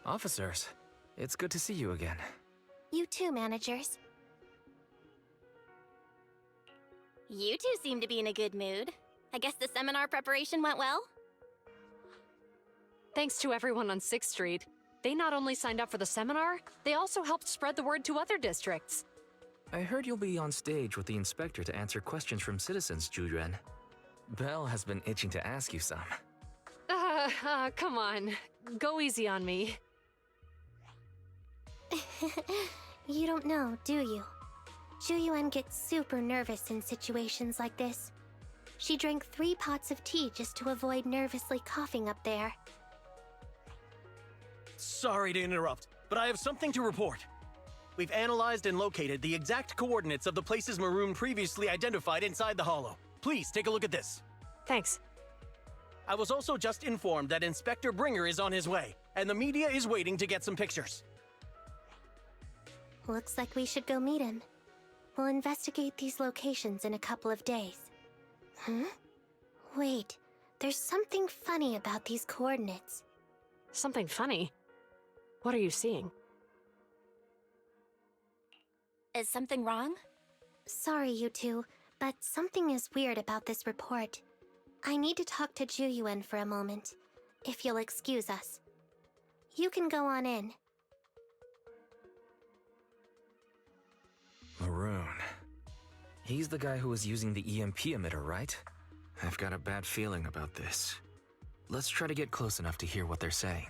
Officers, it's good to see you again. You too, managers. You two seem to be in a good mood. I guess the seminar preparation went well? Thanks to everyone on 6th Street. They not only signed up for the seminar, they also helped spread the word to other districts. I heard you'll be on stage with the inspector to answer questions from citizens, Zhu Yuan. Belle has been itching to ask you some. Come on. Go easy on me. You don't know, do you? Zhu Yuan gets super nervous in situations like this. She drank 3 pots of tea just to avoid nervously coughing up there. Sorry to interrupt, but I have something to report. We've analyzed and located the exact coordinates of the places Maroon previously identified inside the hollow. Please take a look at this. Thanks. I was also just informed that Inspector Bringer is on his way, and the media is waiting to get some pictures. Looks like we should go meet him. We'll investigate these locations in a couple of days. Huh? Wait, there's something funny about these coordinates. Something funny? What are you seeing? Is something wrong? Sorry, you two, but something is weird about this report. I need to talk to Zhu Yuan for a moment, if you'll excuse us. You can go on in. Maroon. He's the guy who was using the EMP emitter, right? I've got a bad feeling about this. Let's try to get close enough to hear what they're saying.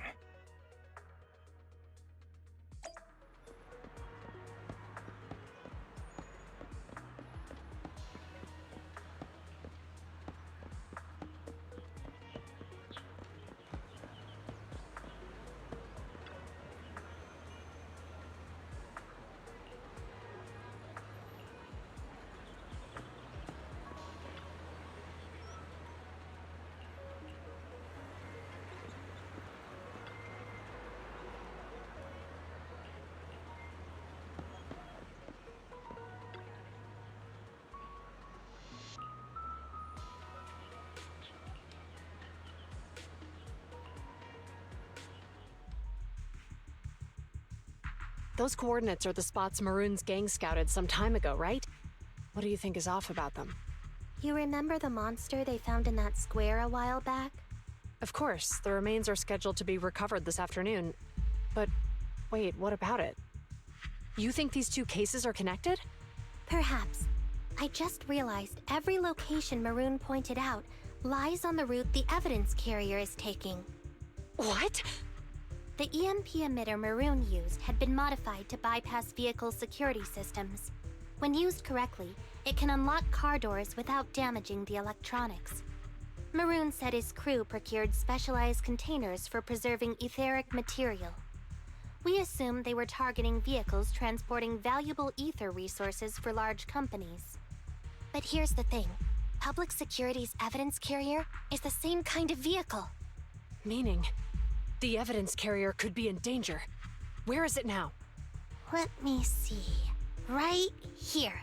Those coordinates are the spots Maroon's gang scouted some time ago, right? What do you think is off about them? You remember the monster they found in that square a while back? Of course, the remains are scheduled to be recovered this afternoon. But wait, what about it? You think these 2 cases are connected? Perhaps. I just realized every location Maroon pointed out lies on the route the evidence carrier is taking. What? The EMP emitter Maroon used had been modified to bypass vehicle security systems. When used correctly, it can unlock car doors without damaging the electronics. Maroon said his crew procured specialized containers for preserving etheric material. We assumed they were targeting vehicles transporting valuable ether resources for large companies. But here's the thing. Public Security's evidence carrier is the same kind of vehicle. Meaning, the evidence carrier could be in danger. Where is it now? Let me see. Right here.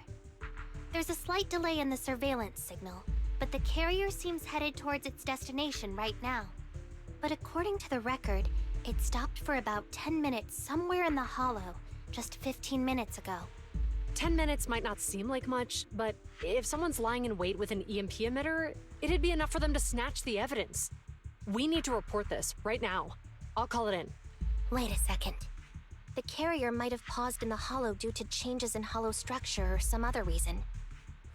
There's a slight delay in the surveillance signal, but the carrier seems headed towards its destination right now. But according to the record, it stopped for about 10 minutes somewhere in the hollow, just 15 minutes ago. 10 minutes might not seem like much, but if someone's lying in wait with an EMP emitter, it'd be enough for them to snatch the evidence. We need to report this right now. I'll call it in. Wait a second. The carrier might have paused in the hollow due to changes in hollow structure or some other reason.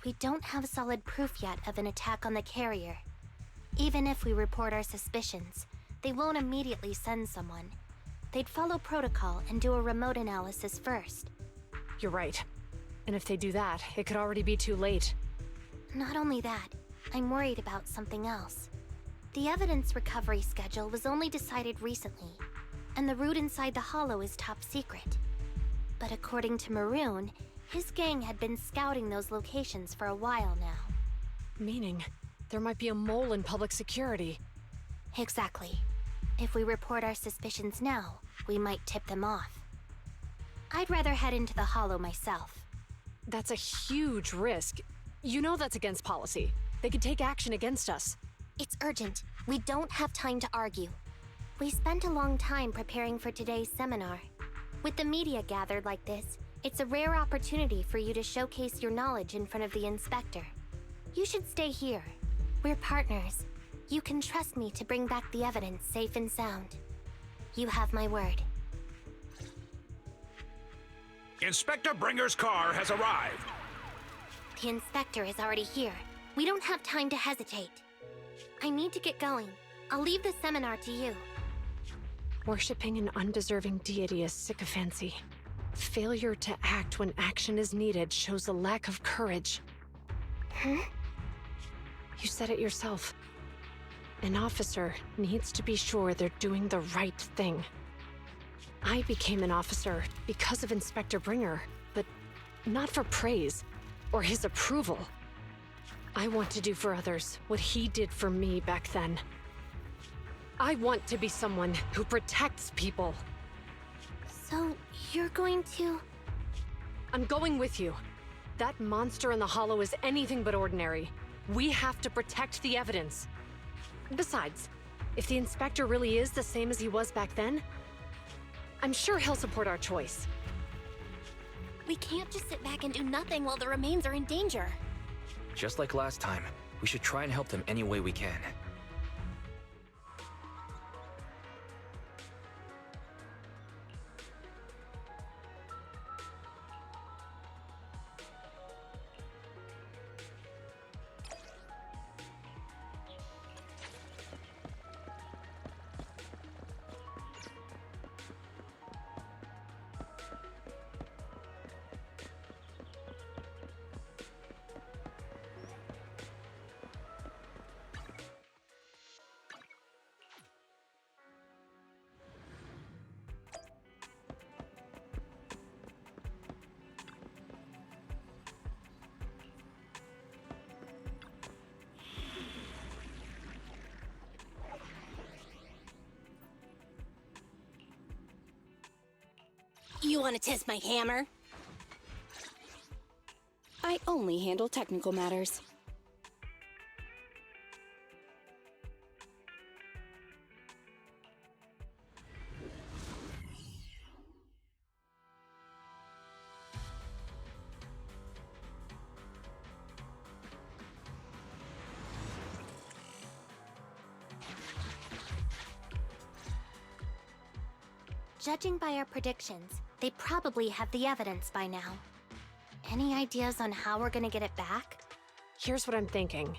We don't have solid proof yet of an attack on the carrier. Even if we report our suspicions, they won't immediately send someone. They'd follow protocol and do a remote analysis first. You're right. And if they do that, it could already be too late. Not only that, I'm worried about something else. The evidence recovery schedule was only decided recently, and the route inside the hollow is top secret. But according to Maroon, his gang had been scouting those locations for a while now. Meaning, there might be a mole in public security. Exactly. If we report our suspicions now, we might tip them off. I'd rather head into the hollow myself. That's a huge risk. You know that's against policy. They could take action against us. It's urgent. We don't have time to argue. We spent a long time preparing for today's seminar. With the media gathered like this, it's a rare opportunity for you to showcase your knowledge in front of the inspector. You should stay here. We're partners. You can trust me to bring back the evidence safe and sound. You have my word. Inspector Bringer's car has arrived. The inspector is already here. We don't have time to hesitate. I need to get going. I'll leave the seminar to you. Worshipping an undeserving deity is sycophancy. Failure to act when action is needed shows a lack of courage. Huh? You said it yourself. An officer needs to be sure they're doing the right thing. I became an officer because of Inspector Bringer, but not for praise or his approval. I want to do for others what he did for me back then. I want to be someone who protects people. So, you're going to... I'm going with you. That monster in the hollow is anything but ordinary. We have to protect the evidence. Besides, if the inspector really is the same as he was back then, I'm sure he'll support our choice. We can't just sit back and do nothing while the remains are in danger. Just like last time, we should try and help them any way we can. You want to test my hammer? I only handle technical matters. Judging by our predictions, they probably have the evidence by now. Any ideas on how we're gonna get it back? Here's what I'm thinking.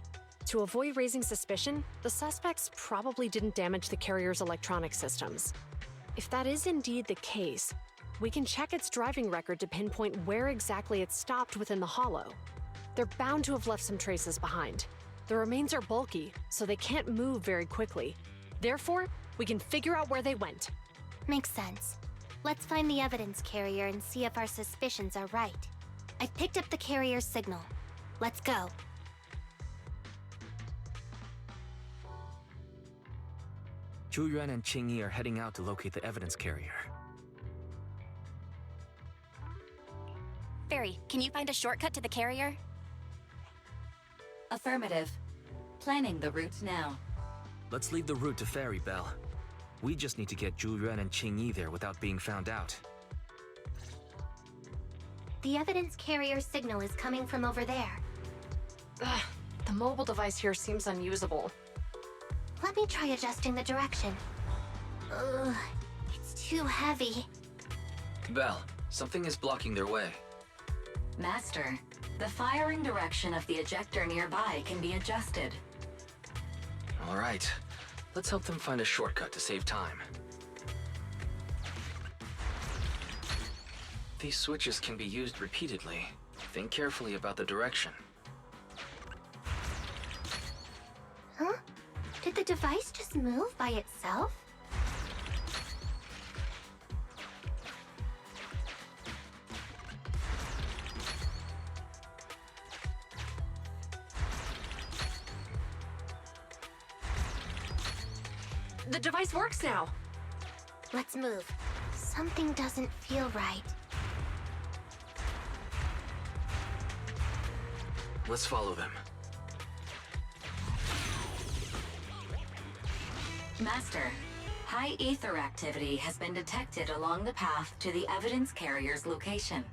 To avoid raising suspicion, the suspects probably didn't damage the carrier's electronic systems. If that is indeed the case, we can check its driving record to pinpoint where exactly it stopped within the hollow. They're bound to have left some traces behind. The remains are bulky, so they can't move very quickly. Therefore, we can figure out where they went. Makes sense. Let's find the evidence carrier and see if our suspicions are right. I picked up the carrier's signal. Let's go. Zhu Yuan and Qingyi are heading out to locate the evidence carrier. Fairy, can you find a shortcut to the carrier? Affirmative. Planning the route now. Let's leave the route to Fairy Belle. We just need to get Zhu Yuan and Qingyi there without being found out. The evidence carrier signal is coming from over there. Ugh, the mobile device here seems unusable. Let me try adjusting the direction. Ugh, it's too heavy. Belle, something is blocking their way. Master, the firing direction of the ejector nearby can be adjusted. All right. Let's help them find a shortcut to save time. These switches can be used repeatedly. Think carefully about the direction. Huh? Did the device just move by itself? The device works now! Let's move. Something doesn't feel right. Let's follow them. Master, High ether activity has been detected along the path to the evidence carrier's location.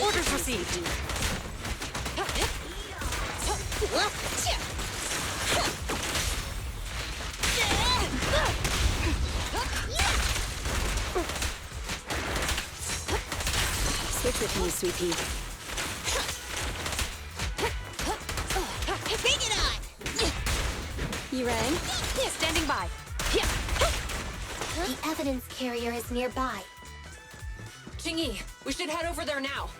Orders received. Switch with me, sweet pea. Bring it on! You ready? Standing by. The evidence carrier is nearby. Qingyi, we should head over there now.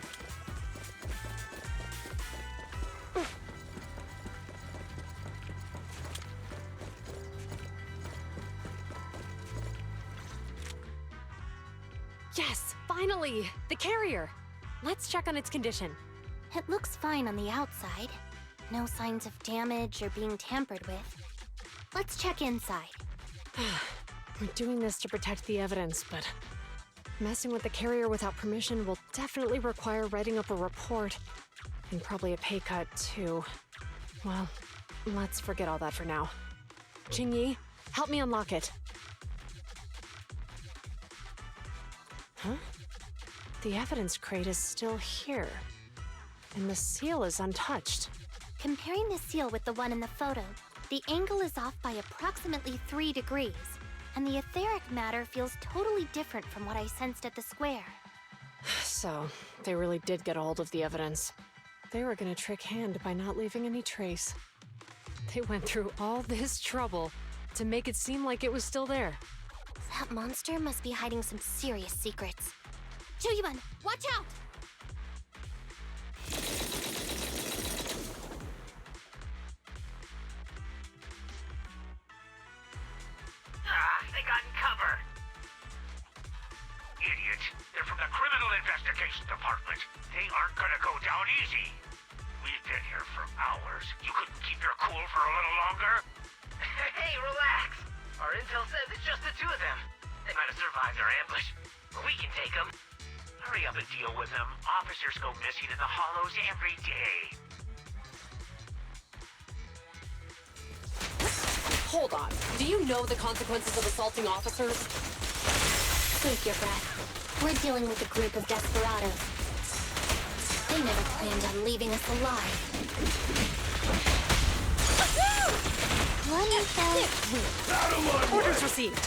Yes, finally! The carrier! Let's check on its condition. It looks fine on the outside. No signs of damage or being tampered with. Let's check inside. We're doing this to protect the evidence, but messing with the carrier without permission will definitely require writing up a report. And probably a pay cut, too. Well, let's forget all that for now. Qingyi, help me unlock it. Huh? The evidence crate is still here. And the seal is untouched. Comparing the seal with the one in the photo, the angle is off by approximately 3 degrees, and the etheric matter feels totally different from what I sensed at the square. So, they really did get a hold of the evidence. They were gonna trick Hand by not leaving any trace. They went through all this trouble to make it seem like it was still there. That monster must be hiding some serious secrets. Zhu Yuan, watch out! They got in cover. Idiots. They're from the Criminal Investigation Department. They aren't gonna go down easy. We've been here for hours. You couldn't keep your cool for a little longer? Hey, relax. Our intel says it's just the two of them. They might have survived our ambush. But we can take them. Hurry up and deal with them. Officers go missing in the hollows every day. Hold on. Do you know the consequences of assaulting officers? Take your breath. We're dealing with a group of desperados. They never planned on leaving us alive. Orders received.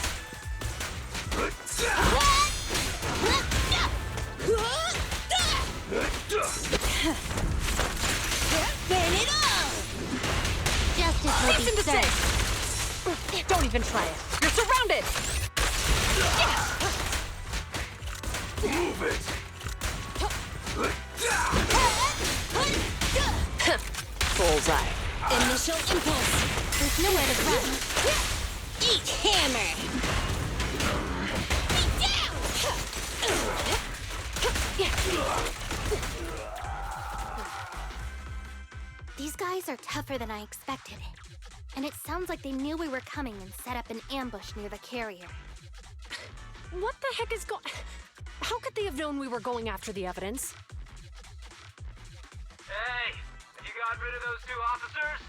Burn it all! Justice will be served. Don't even try it. You're surrounded! Move it! Bullseye. Initial impulse. There's nowhere to run. Eat hammer! Be down! These guys are tougher than I expected. And it sounds like they knew we were coming and set up an ambush near the carrier. What the heck is going... How could they have known we were going after the evidence? Hey, have you gotten rid of those two officers?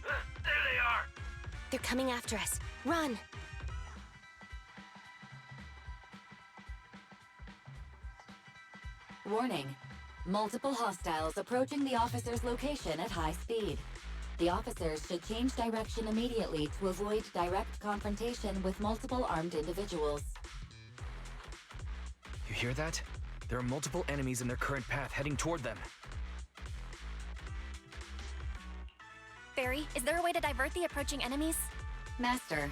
There they are. They're coming after us. Run! Warning. Multiple hostiles approaching the officer's location at high speed. The officers should change direction immediately to avoid direct confrontation with multiple armed individuals. You hear that? There are multiple enemies in their current path heading toward them. Barry, is there a way to divert the approaching enemies? Master,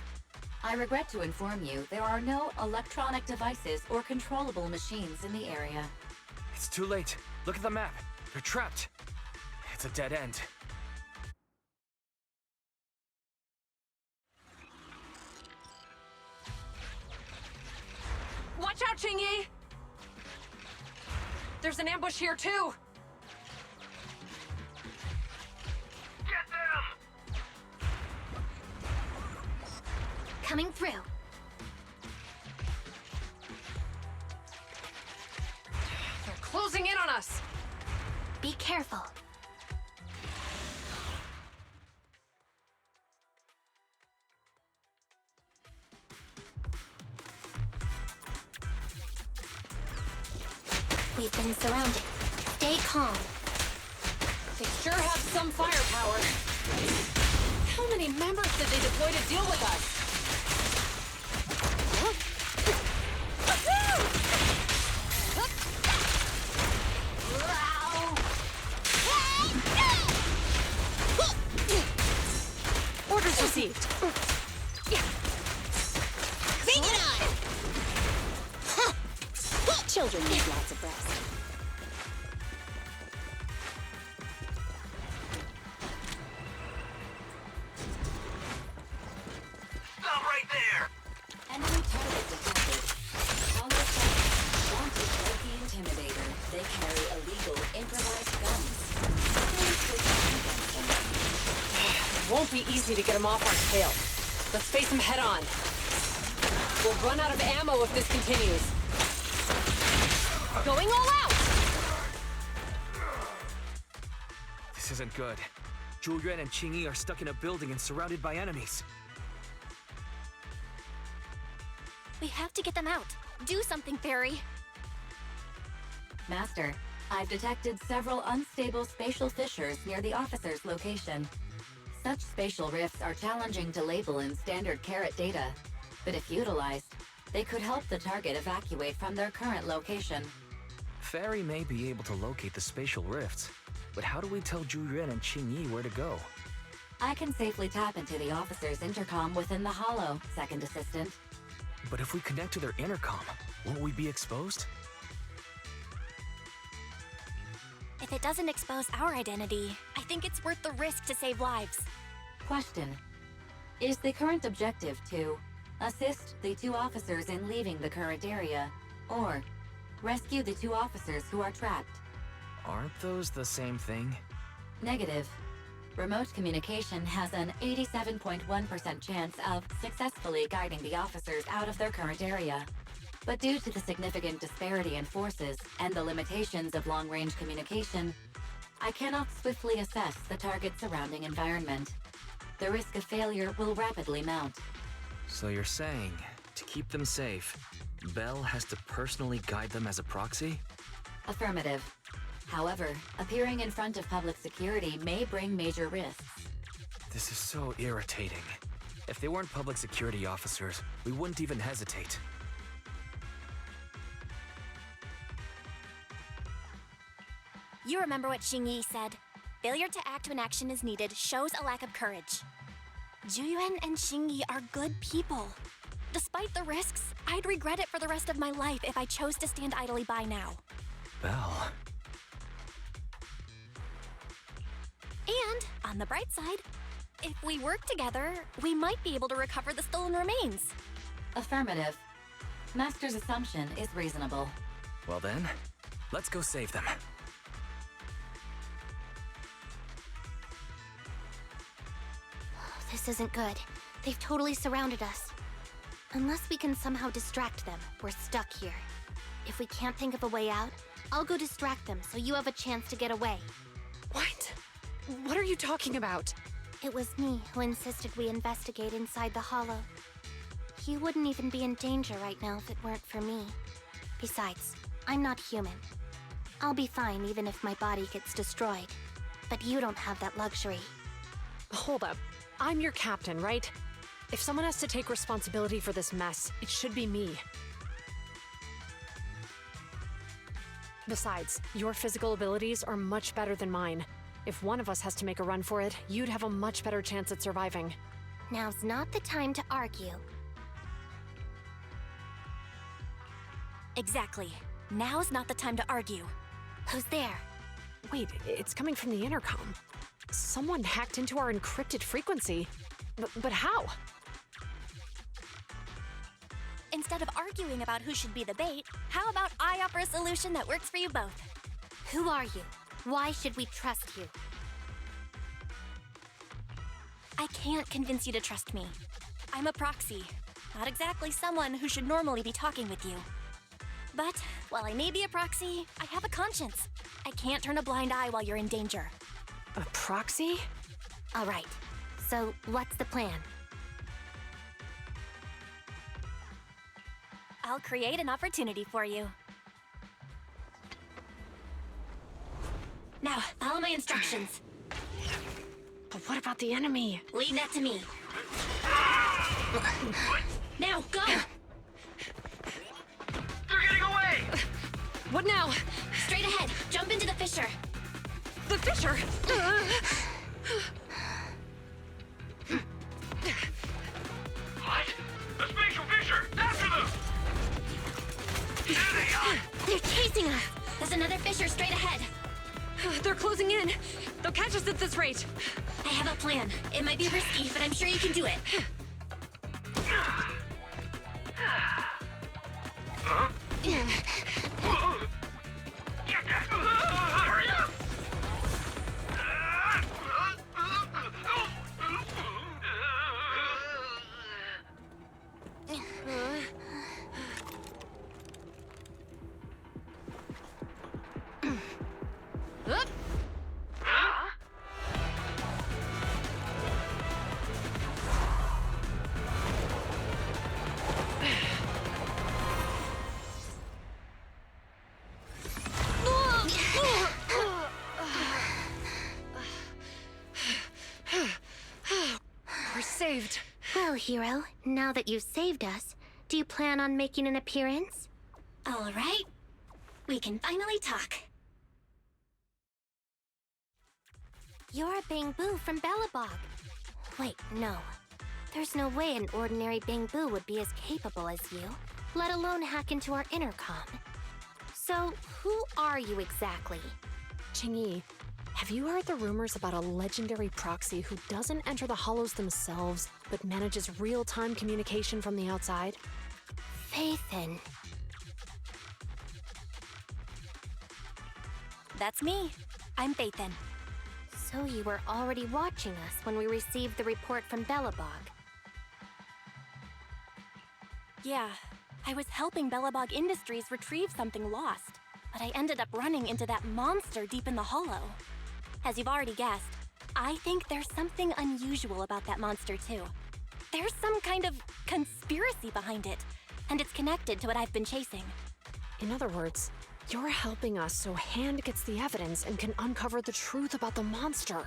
I regret to inform you there are no electronic devices or controllable machines in the area. It's too late. Look at the map. They're trapped. It's a dead end. Watch out, Qingyi! There's an ambush here, too! Get them! Coming through. They're closing in on us! Be careful. We've been surrounded. Stay calm. They sure have some firepower. How many members did they deploy to deal with us? Orders received. Bring it on! Children need lots of rest. Stop right there! Enemy target detected. Wanted Chalky Intimidator. They carry illegal, improvised guns. It won't be easy to get them off our tail. Let's face them head on. We'll run out of ammo if this continues. Going all out! This isn't good. Zhu Yuan and Qingyi are stuck in a building and surrounded by enemies. We have to get them out. Do something, Barry. Master, I've detected several unstable spatial fissures near the officer's location. Such spatial rifts are challenging to label in standard carat data, but if utilized, they could help the target evacuate from their current location. Fairy may be able to locate the spatial rifts, but how do we tell Zhu Yuan and Qingyi where to go? I can safely tap into the officer's intercom within the hollow, second assistant. But if we connect to their intercom, won't we be exposed? If it doesn't expose our identity, I think it's worth the risk to save lives. Question. Is the current objective to assist the two officers in leaving the current area, or rescue the two officers who are trapped? Aren't those the same thing? Negative. Remote communication has an 87.1% chance of successfully guiding the officers out of their current area. But due to the significant disparity in forces and the limitations of long-range communication, I cannot swiftly assess the target's surrounding environment. The risk of failure will rapidly mount. So you're saying, to keep them safe, Bell has to personally guide them as a proxy? Affirmative. However, appearing in front of public security may bring major risks. This is so irritating. If they weren't public security officers, we wouldn't even hesitate. You remember what Qingyi said. Failure to act when action is needed shows a lack of courage. Zhu Yuan and Qingyi are good people. Despite the risks, I'd regret it for the rest of my life if I chose to stand idly by now. Bell. And, on the bright side, if we work together, we might be able to recover the stolen remains. Affirmative. Master's assumption is reasonable. Well then, let's go save them. This isn't good. They've totally surrounded us. Unless we can somehow distract them, we're stuck here. If we can't think of a way out, I'll go distract them so you have a chance to get away. What? What are you talking about? It was me who insisted we investigate inside the hollow. You wouldn't even be in danger right now if it weren't for me. Besides, I'm not human. I'll be fine even if my body gets destroyed. But you don't have that luxury. Hold up. I'm your captain, right? If someone has to take responsibility for this mess, it should be me. Besides, your physical abilities are much better than mine. If one of us has to make a run for it, you'd have a much better chance at surviving. Now's not the time to argue. Exactly. Now's not the time to argue. Who's there? Wait, it's coming from the intercom. Someone hacked into our encrypted frequency. But how? Instead of arguing about who should be the bait, how about I offer a solution that works for you both? Who are you? Why should we trust you? I can't convince you to trust me. I'm a proxy, not exactly someone who should normally be talking with you. But while I may be a proxy, I have a conscience. I can't turn a blind eye while you're in danger. A proxy? All right. So, what's the plan? I'll create an opportunity for you. Now, follow my instructions. But what about the enemy? Leave that to me. Now, go! They're getting away! What now? Straight ahead. Jump into the fissure. The fissure! What? A spatial fissure! After them! There they are! They're chasing us! There's another fissure straight ahead. They're closing in. They'll catch us at this rate. I have a plan. It might be risky, but I'm sure you can do it. Huh? Get that! Hurry up! We're saved. Well, hero, now that you've saved us, do you plan on making an appearance? All right. We can finally talk. You're a Bangboo from Belobog. Wait, no. There's no way an ordinary Bangboo would be as capable as you, let alone hack into our intercom. So, who are you exactly? Qingyi, have you heard the rumors about a legendary proxy who doesn't enter the hollows themselves, but manages real-time communication from the outside? Phaethon. That's me. I'm Phaethon. So you were already watching us when we received the report from Belobog. Yeah, I was helping Belobog Industries retrieve something lost, but I ended up running into that monster deep in the hollow. As you've already guessed, I think there's something unusual about that monster too. There's some kind of conspiracy behind it, and it's connected to what I've been chasing. In other words, you're helping us so Hand gets the evidence and can uncover the truth about the monster.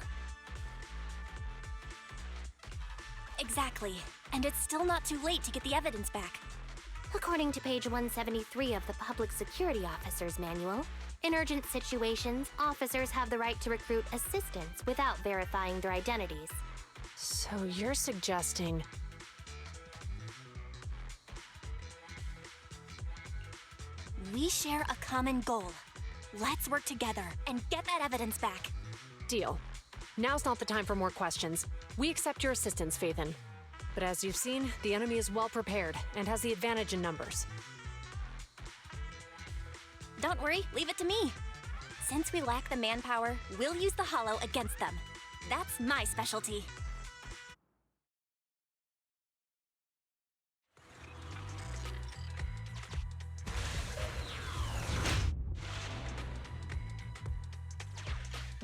Exactly, and it's still not too late to get the evidence back. According to page 173 of the Public Security Officer's Manual, in urgent situations, officers have the right to recruit assistants without verifying their identities. So you're suggesting... We share a common goal. Let's work together and get that evidence back. Deal. Now's not the time for more questions. We accept your assistance, Phaethon. But as you've seen, the enemy is well prepared and has the advantage in numbers. Don't worry, leave it to me. Since we lack the manpower, we'll use the hollow against them. That's my specialty.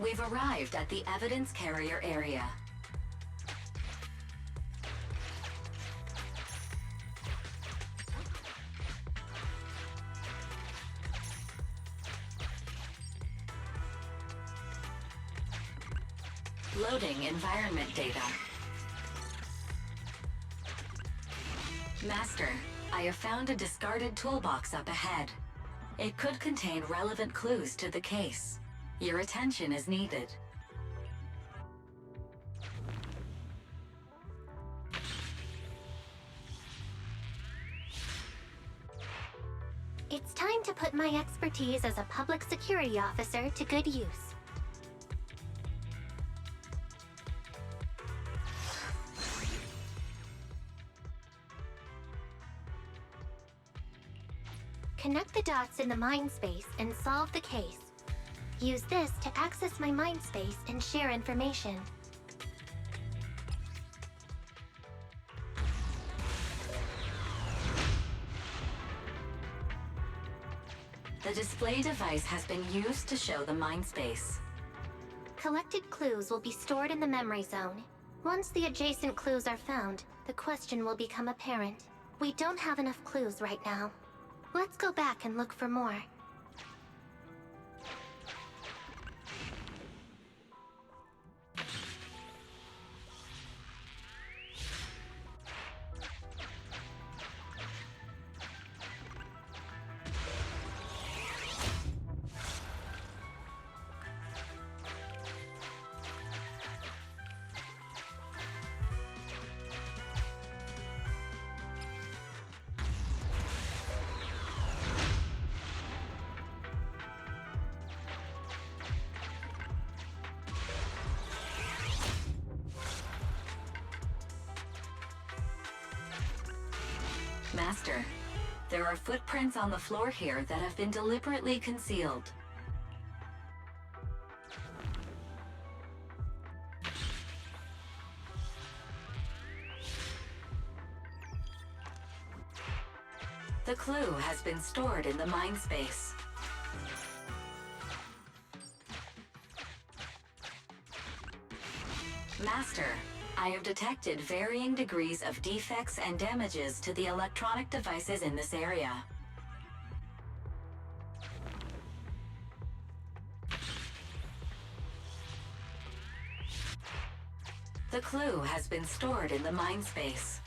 We've arrived at the evidence carrier area. Loading environment data. Master, I have found a discarded toolbox up ahead. It could contain relevant clues to the case. Your attention is needed. It's time to put my expertise as a public security officer to good use. Connect the dots in the mind space and solve the case. Use this to access my mind space and share information. The display device has been used to show the mind space. Collected clues will be stored in the memory zone. Once the adjacent clues are found, the question will become apparent. We don't have enough clues right now. Let's go back and look for more. Master, there are footprints on the floor here that have been deliberately concealed. The clue has been stored in the mind space. Master, I have detected varying degrees of defects and damages to the electronic devices in this area. The clue has been stored in the mind space.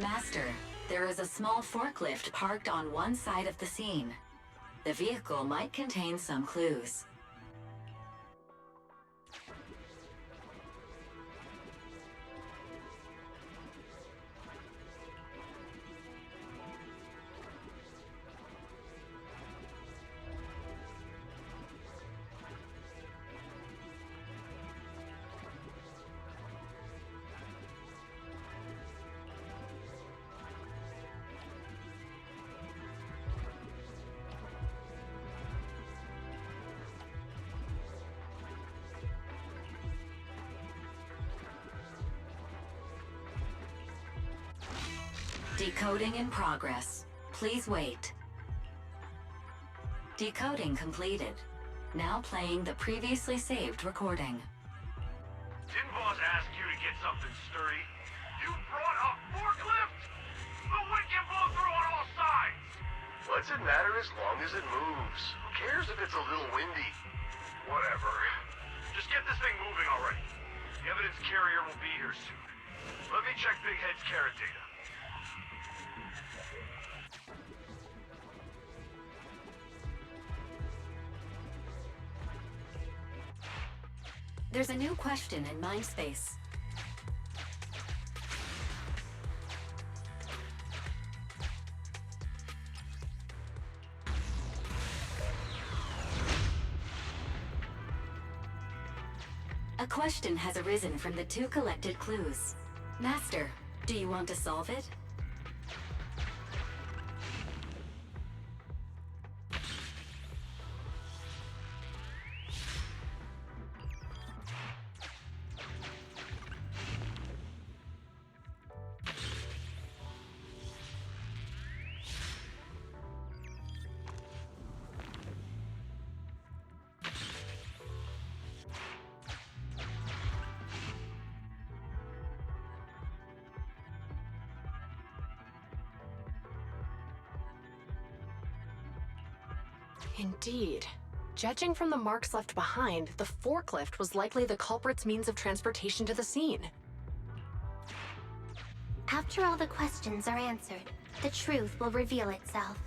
Master, there is a small forklift parked on one side of the scene. The vehicle might contain some clues. Decoding in progress. Please wait. Decoding completed. Now playing the previously saved recording. Didn't boss ask you to get something sturdy? You brought a forklift? The wind can blow through on all sides! What's it matter as long as it moves? Who cares if it's a little windy? Whatever. Just get this thing moving already. The evidence carrier will be here soon. Let me check Big Head's carrot data. There's a new question in mind space. A question has arisen from the 2 collected clues. Master, do you want to solve it? Indeed. Judging from the marks left behind, the forklift was likely the culprit's means of transportation to the scene. After all the questions are answered, the truth will reveal itself.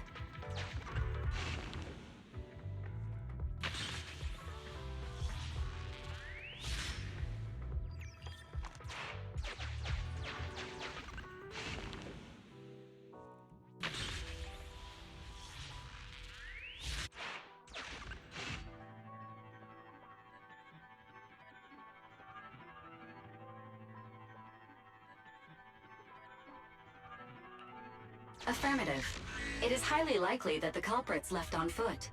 Affirmative. It is highly likely that the culprit's left on foot.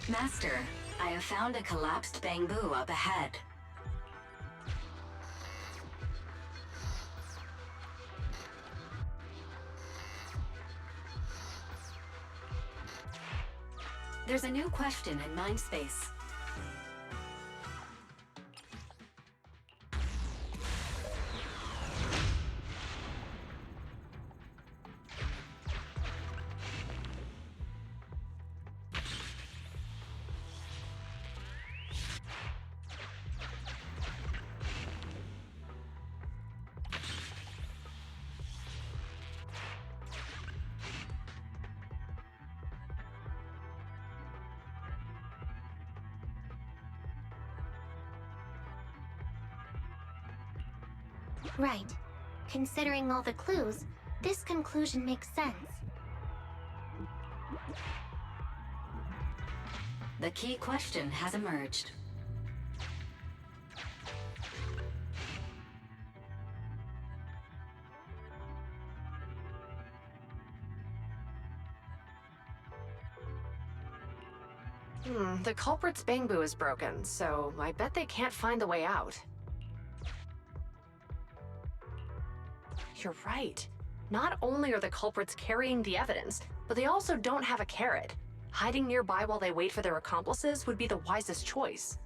Master, I have found a collapsed Bangboo up ahead. There's a new question in Mindspace. Right. Considering all the clues, this conclusion makes sense. The key question has emerged. The culprit's Bangboo is broken, so I bet they can't find the way out. You're right. Not only are the culprits carrying the evidence, but they also don't have a carrot. Hiding nearby while they wait for their accomplices would be the wisest choice.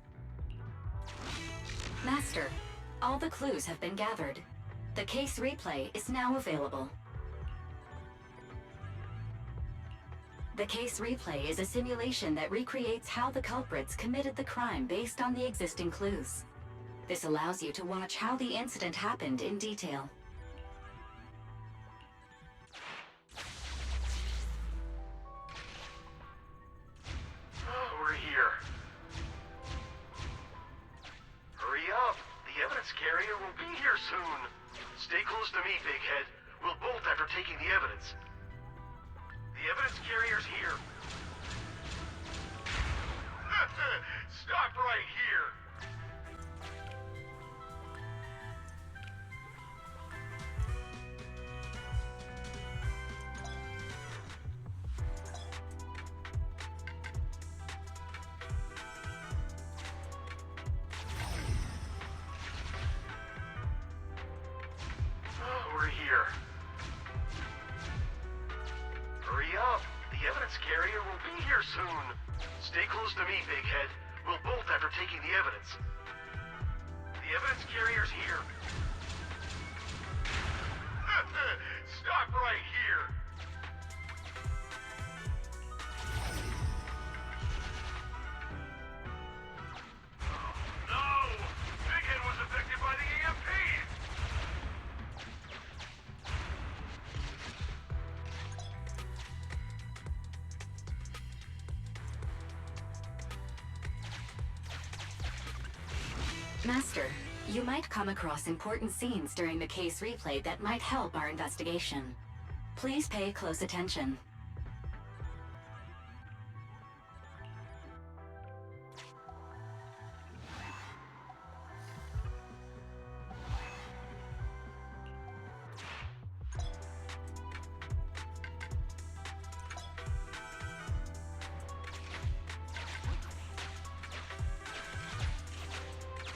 Master, all the clues have been gathered. The case replay is now available. The case replay is a simulation that recreates how the culprits committed the crime based on the existing clues. This allows you to watch how the incident happened in detail. We're here. Hurry up! The evidence carrier will be here soon. Stay close to me, Big Head. We'll bolt after taking the evidence. The evidence carrier's here. Stop right here! We're here. Hurry up! The evidence carrier will be here soon. Stay close to me, Big Head. We'll bolt after taking the evidence. The evidence carrier's here. Stop right here! Master, you might come across important scenes during the case replay that might help our investigation. Please pay close attention.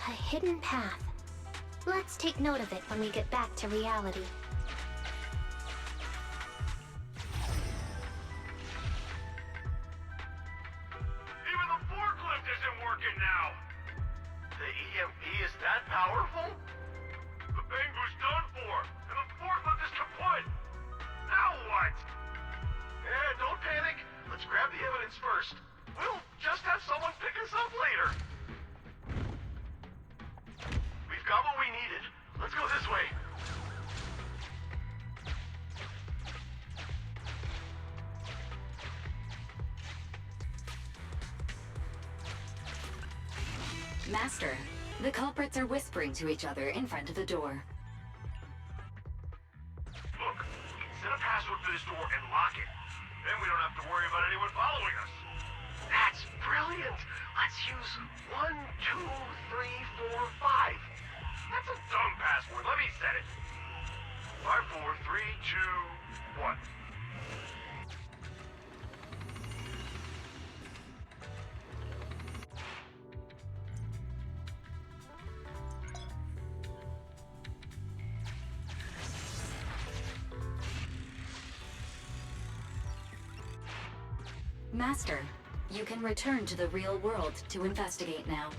A hidden path. Let's take note of it when we get back to reality. Even the forklift isn't working now! The EMP is that powerful? The Bangboo's done for, and the forklift is kaput! Now what? Don't panic. Let's grab the evidence first. We'll just have someone pick us up later. We've got what we needed. Let's go this way. Master, the culprits are whispering to each other in front of the door. Look, we can set a password for this door and lock it. Then we don't have to worry about anyone following us. That's brilliant. Let's use 1, 2, 3, 4, 5. That's a dumb password. Let me set it. 5, 4, 3, 2, 1. Master, you can return to the real world to investigate now.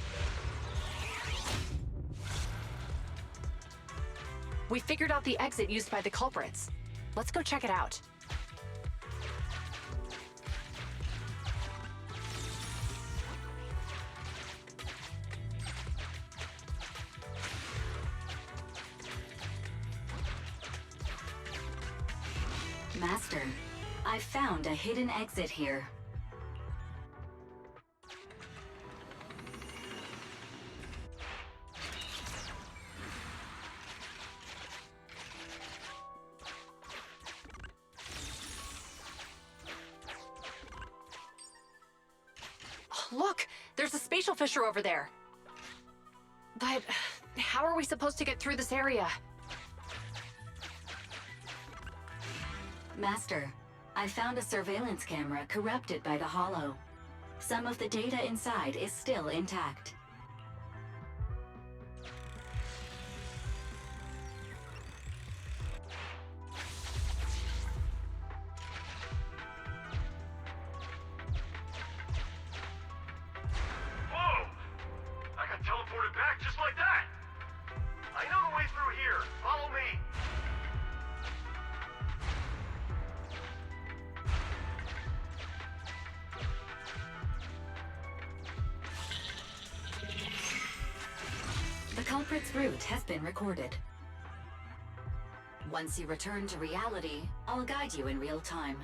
We figured out the exit used by the culprits. Let's go check it out. Master, I found a hidden exit here. Look, there's a spatial fissure over there. But how are we supposed to get through this area? Master, I found a surveillance camera corrupted by the Hollow. Some of the data inside is still intact. Whoa! I got teleported back just like that! I know the way through here. Follow me. The culprit's route has been recorded. Once you return to reality, I'll guide you in real time.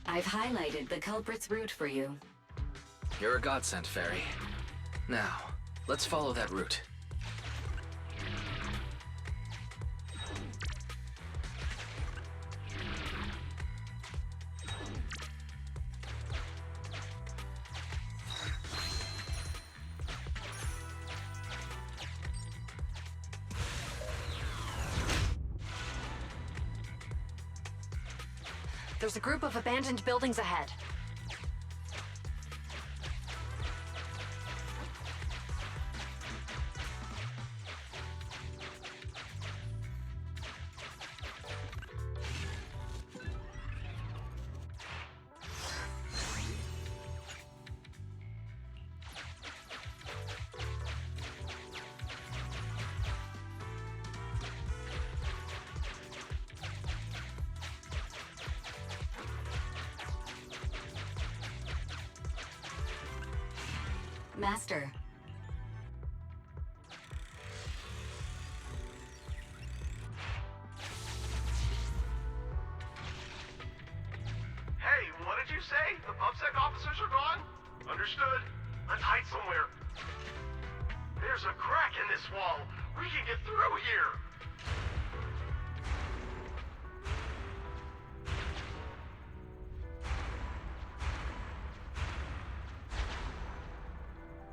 I've highlighted the culprit's route for you. You're a godsend, Fairy. Now, let's follow that route. There's a group of abandoned buildings ahead. Master. Hey, what did you say? The pub sec Understood? Let's hide somewhere. There's a crack in this wall. We can get through here.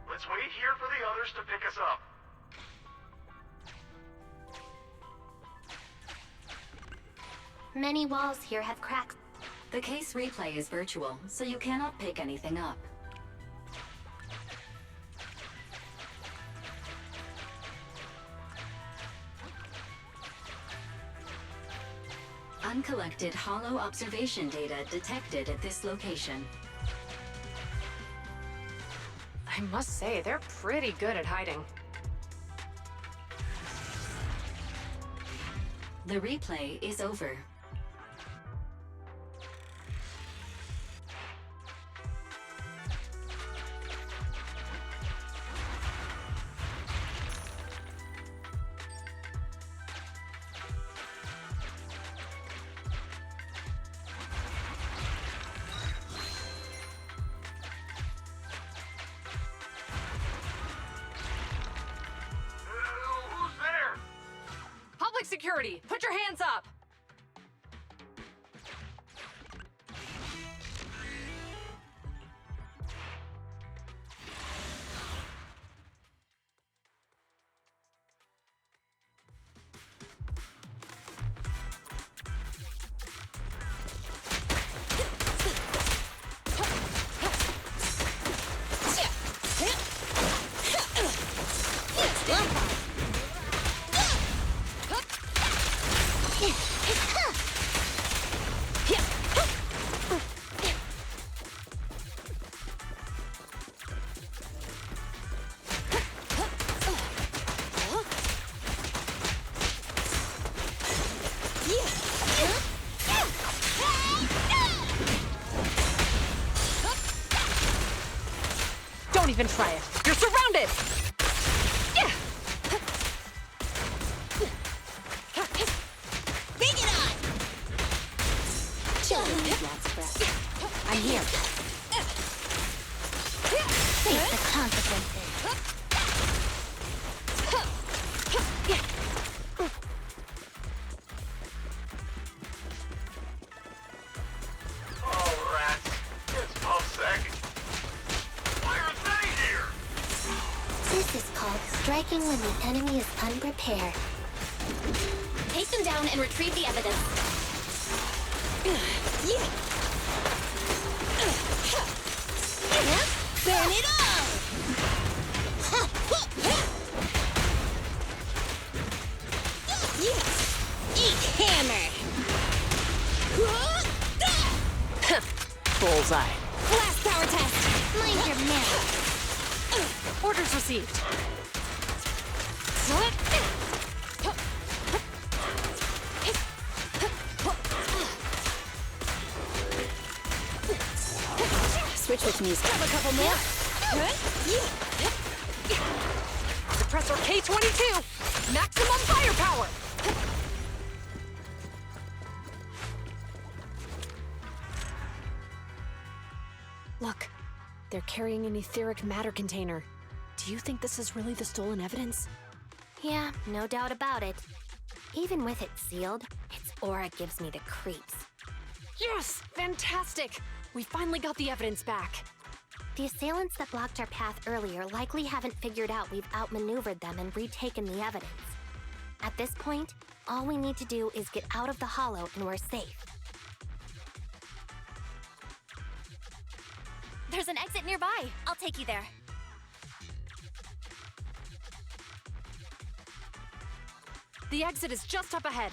Let's wait here for the others to pick us up. Many walls here have cracks. The case replay is virtual, so you cannot pick anything up. Uncollected hollow observation data detected at this location. I must say, they're pretty good at hiding. The replay is over. Who's there? Public security, put your hands up! Don't even try it. You're surrounded! Bring it on! Children need lots of breath. I'm here. Face the consequences. Oh, rats. It's PubSec. Why are they here? This is called striking when the enemy is unprepared. Take them down and retrieve the evidence. Burn it all! Eat hammer! Bullseye. Blast power test! Mind your manners. Orders received. Switch with music. Grab a couple more. Suppressor K-22. Maximum firepower. Look, they're carrying an etheric matter container. Do you think this is really the stolen evidence? Yeah, no doubt about it. Even with it sealed, its aura gives me the creeps. Yes! Fantastic! We finally got the evidence back. The assailants that blocked our path earlier likely haven't figured out we've outmaneuvered them and retaken the evidence. At this point, all we need to do is get out of the hollow and we're safe. There's an exit nearby. I'll take you there. The exit is just up ahead.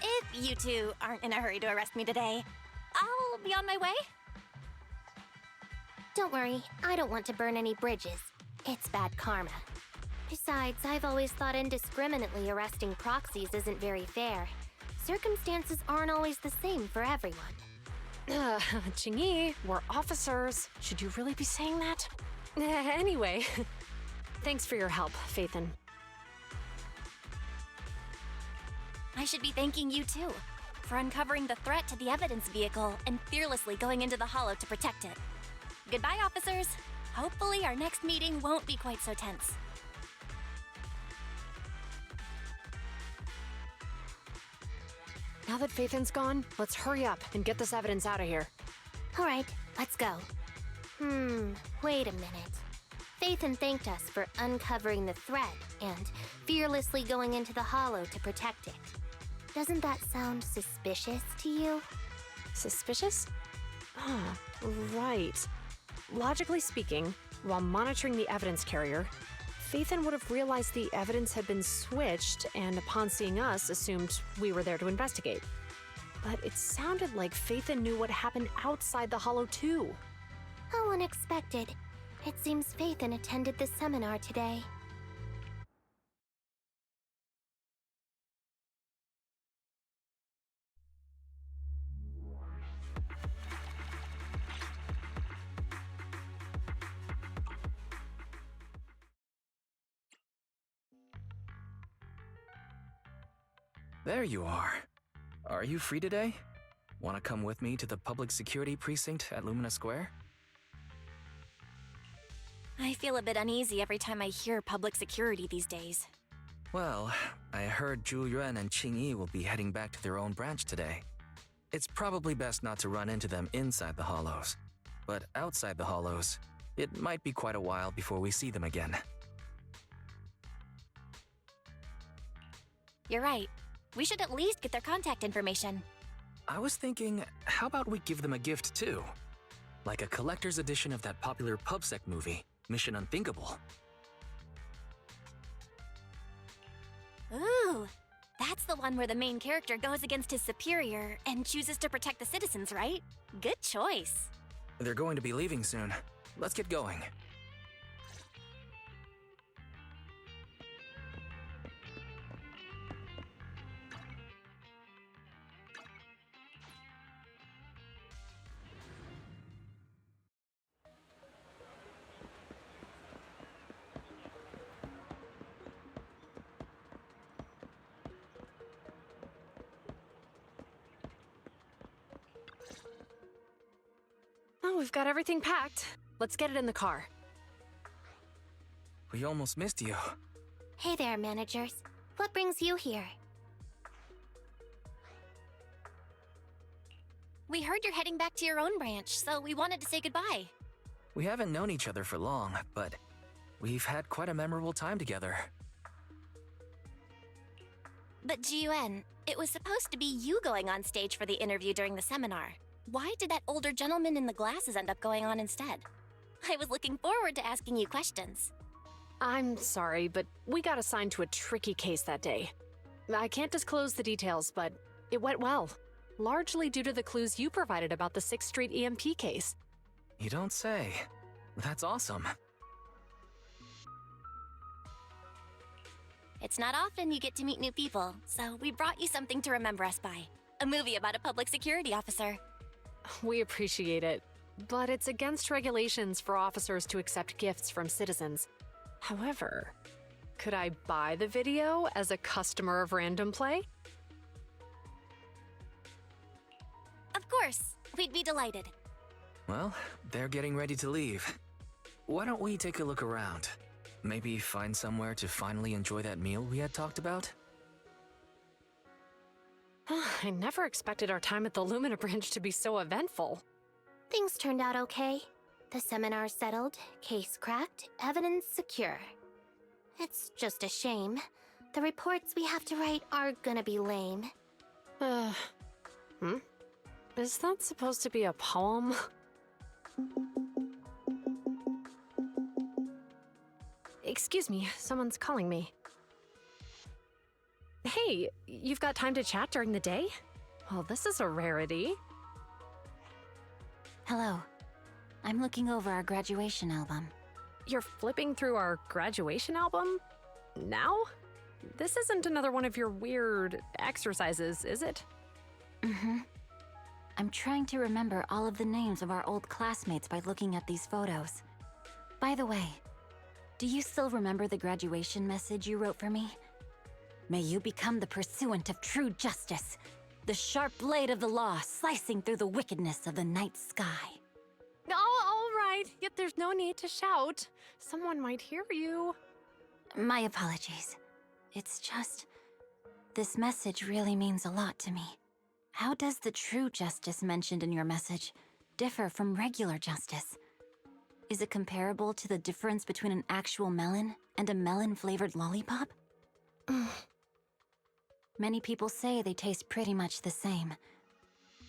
If you two aren't in a hurry to arrest me today, I'll be on my way. Don't worry, I don't want to burn any bridges. It's bad karma. Besides, I've always thought indiscriminately arresting proxies isn't very fair. Circumstances aren't always the same for everyone. Qingyi, we're officers. Should you really be saying that? Anyway, thanks for your help, Phaethon. I should be thanking you too. for uncovering the threat to the evidence vehicle and fearlessly going into the hollow to protect it. Goodbye, officers. Hopefully our next meeting won't be quite so tense. Now that Phaethon's gone, let's hurry up and get this evidence out of here. All right, let's go. Wait a minute. Phaethon thanked us for uncovering the threat and fearlessly going into the hollow to protect it. Doesn't that sound suspicious to you? Suspicious? Ah, right. Logically speaking, while monitoring the evidence carrier, Phaethon would have realized the evidence had been switched and upon seeing us assumed we were there to investigate. But it sounded like Phaethon knew what happened outside the hollow too. How unexpected. It seems Phaethon attended the seminar today. There you are. Are you free today? Want to come with me to the public security precinct at Lumina Square? I feel a bit uneasy every time I hear public security these days. Well, I heard Zhu Yuan and Qingyi will be heading back to their own branch today. It's probably best not to run into them inside the hollows. But outside the hollows, it might be quite a while before we see them again. You're right. We should at least get their contact information. I was thinking, how about we give them a gift too? Like a collector's edition of that popular PubSec movie, Mission Unthinkable. Ooh, that's the one where the main character goes against his superior and chooses to protect the citizens, right? Good choice. They're going to be leaving soon. Let's get going. Oh, we've got everything packed. Let's get it in the car. We almost missed you. Hey there, managers. What brings you here? We heard you're heading back to your own branch, so we wanted to say goodbye. We haven't known each other for long, but we've had quite a memorable time together. But Zhu Yuan, it was supposed to be you going on stage for the interview during the seminar. Why did that older gentleman in the glasses end up going on instead? I was looking forward to asking you questions. I'm sorry, but we got assigned to a tricky case that day. I can't disclose the details, but it went well. Largely due to the clues you provided about the 6th Street EMP case. You don't say. That's awesome. It's not often you get to meet new people, so we brought you something to remember us by. A movie about a public security officer. We appreciate it, but it's against regulations for officers to accept gifts from citizens. However, could I buy the video as a customer of Random Play? Of course, we'd be delighted. Well, they're getting ready to leave. Why don't we take a look around? Maybe find somewhere to finally enjoy that meal we had talked about? I never expected our time at the Lumina branch to be so eventful. Things turned out okay. The seminar settled, case cracked, evidence secure. It's just a shame. The reports we have to write are gonna be lame. Is that supposed to be a poem? Excuse me, someone's calling me. Hey, you've got time to chat during the day? Well, this is a rarity. Hello. I'm looking over our graduation album. You're flipping through our graduation album? Now? This isn't another one of your weird exercises, is it? I'm trying to remember all of the names of our old classmates by looking at these photos. By the way, do you still remember the graduation message you wrote for me? May you become the pursuant of true justice, The sharp blade of the law slicing through the wickedness of the night sky. Oh, all right. Yet there's no need to shout. Someone might hear you. My apologies. It's just... this message really means a lot to me. How does the true justice mentioned in your message differ from regular justice? Is it comparable to the difference between an actual melon and a melon-flavored lollipop? Many people say they taste pretty much the same.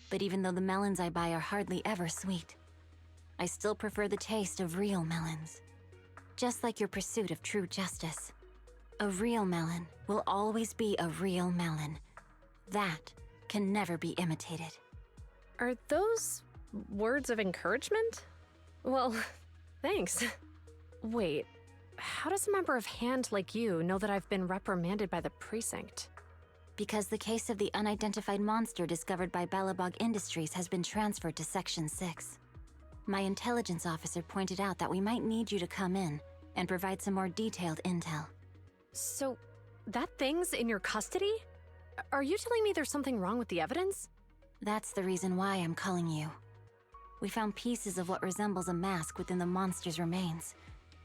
But even though the melons I buy are hardly ever sweet, I still prefer the taste of real melons. Just like your pursuit of true justice. A real melon will always be a real melon. That can never be imitated. Are those words of encouragement? Well, thanks. Wait, how does a member of HAND like you know that I've been reprimanded by the precinct? Because the case of the unidentified monster discovered by Balabog Industries has been transferred to Section 6. My intelligence officer pointed out that we might need you to come in and provide some more detailed intel. So, that thing's in your custody? Are you telling me there's something wrong with the evidence? That's the reason why I'm calling you. We found pieces of what resembles a mask within the monster's remains,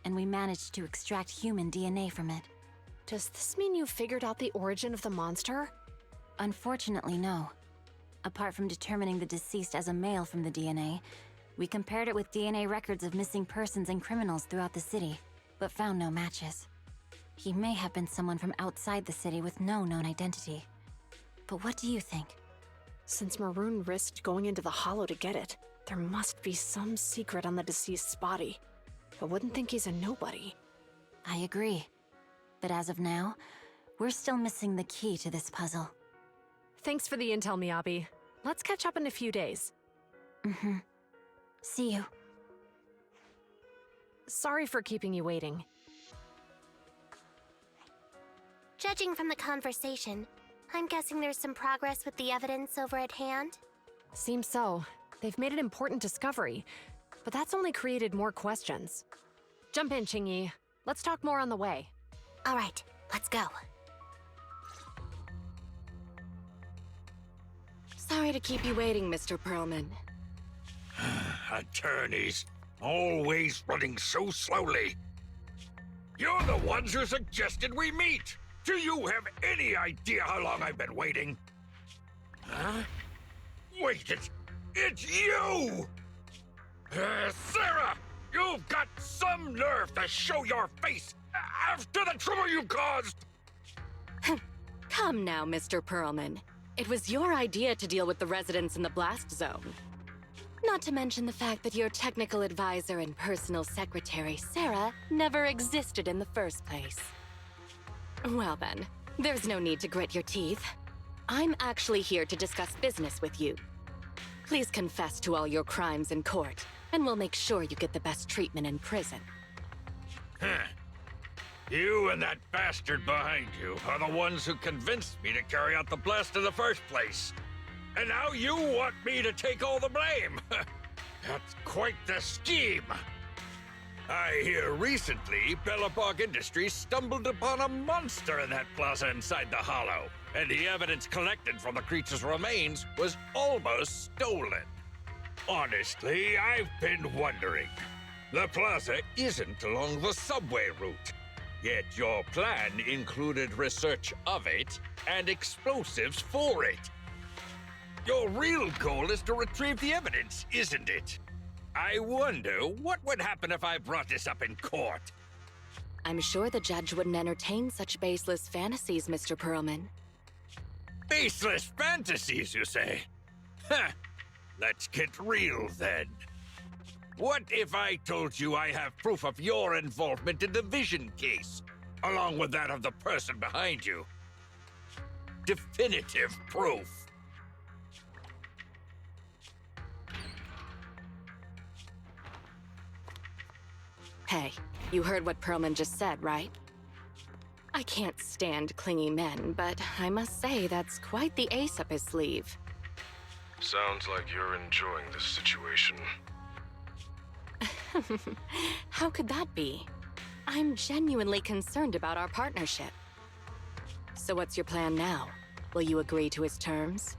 and we managed to extract human DNA from it. Does this mean you figured out the origin of the monster? Unfortunately, no. Apart from determining the deceased as a male from the DNA, we compared it with DNA records of missing persons and criminals throughout the city, but found no matches. He may have been someone from outside the city with no known identity. But what do you think? Since Maroon risked going into the Hollow to get it, there must be some secret on the deceased's body. I wouldn't think he's a nobody. I agree. But as of now, we're still missing the key to this puzzle. Thanks for the intel, Miyabi. Let's catch up in a few days. Mm-hmm. See you. Sorry for keeping you waiting. Judging from the conversation, I'm guessing there's some progress with the evidence over at HAND? Seems so. They've made an important discovery, but that's only created more questions. Jump in, Qingyi. Let's talk more on the way. All right, let's go. Sorry to keep you waiting, Mr. Perlman. Attorneys, always running so slowly. You're the ones who suggested we meet. Do you have any idea how long I've been waiting? Huh? Wait, it's you! Sarah! You've got some nerve to show your face after the trouble you caused! Come now, Mr. Perlman. It was your idea to deal with the residents in the blast zone. Not to mention the fact that your technical advisor and personal secretary, Sarah, never existed in the first place. Well then, there's no need to grit your teeth. I'm actually here to discuss business with you. Please confess to all your crimes in court, and we'll make sure you get the best treatment in prison. Huh. You and that bastard behind you are the ones who convinced me to carry out the blast in the first place. And now you want me to take all the blame. That's quite the scheme. I hear recently Balabog Industries stumbled upon a monster in that plaza inside the Hollow, and the evidence collected from the creature's remains was almost stolen. Honestly, I've been wondering. The plaza isn't along the subway route, yet your plan included research of it and explosives for it. Your real goal is to retrieve the evidence, isn't it? I wonder what would happen if I brought this up in court. I'm sure the judge wouldn't entertain such baseless fantasies, Mr. Perlman. Baseless fantasies, you say? Huh. Let's get real, then. What if I told you I have proof of your involvement in the Vision case, along with that of the person behind you? Definitive proof. Hey, you heard what Perlman just said, right? I can't stand clingy men, but I must say that's quite the ace up his sleeve. Sounds like you're enjoying this situation. How could that be? I'm genuinely concerned about our partnership. So what's your plan now? Will you agree to his terms?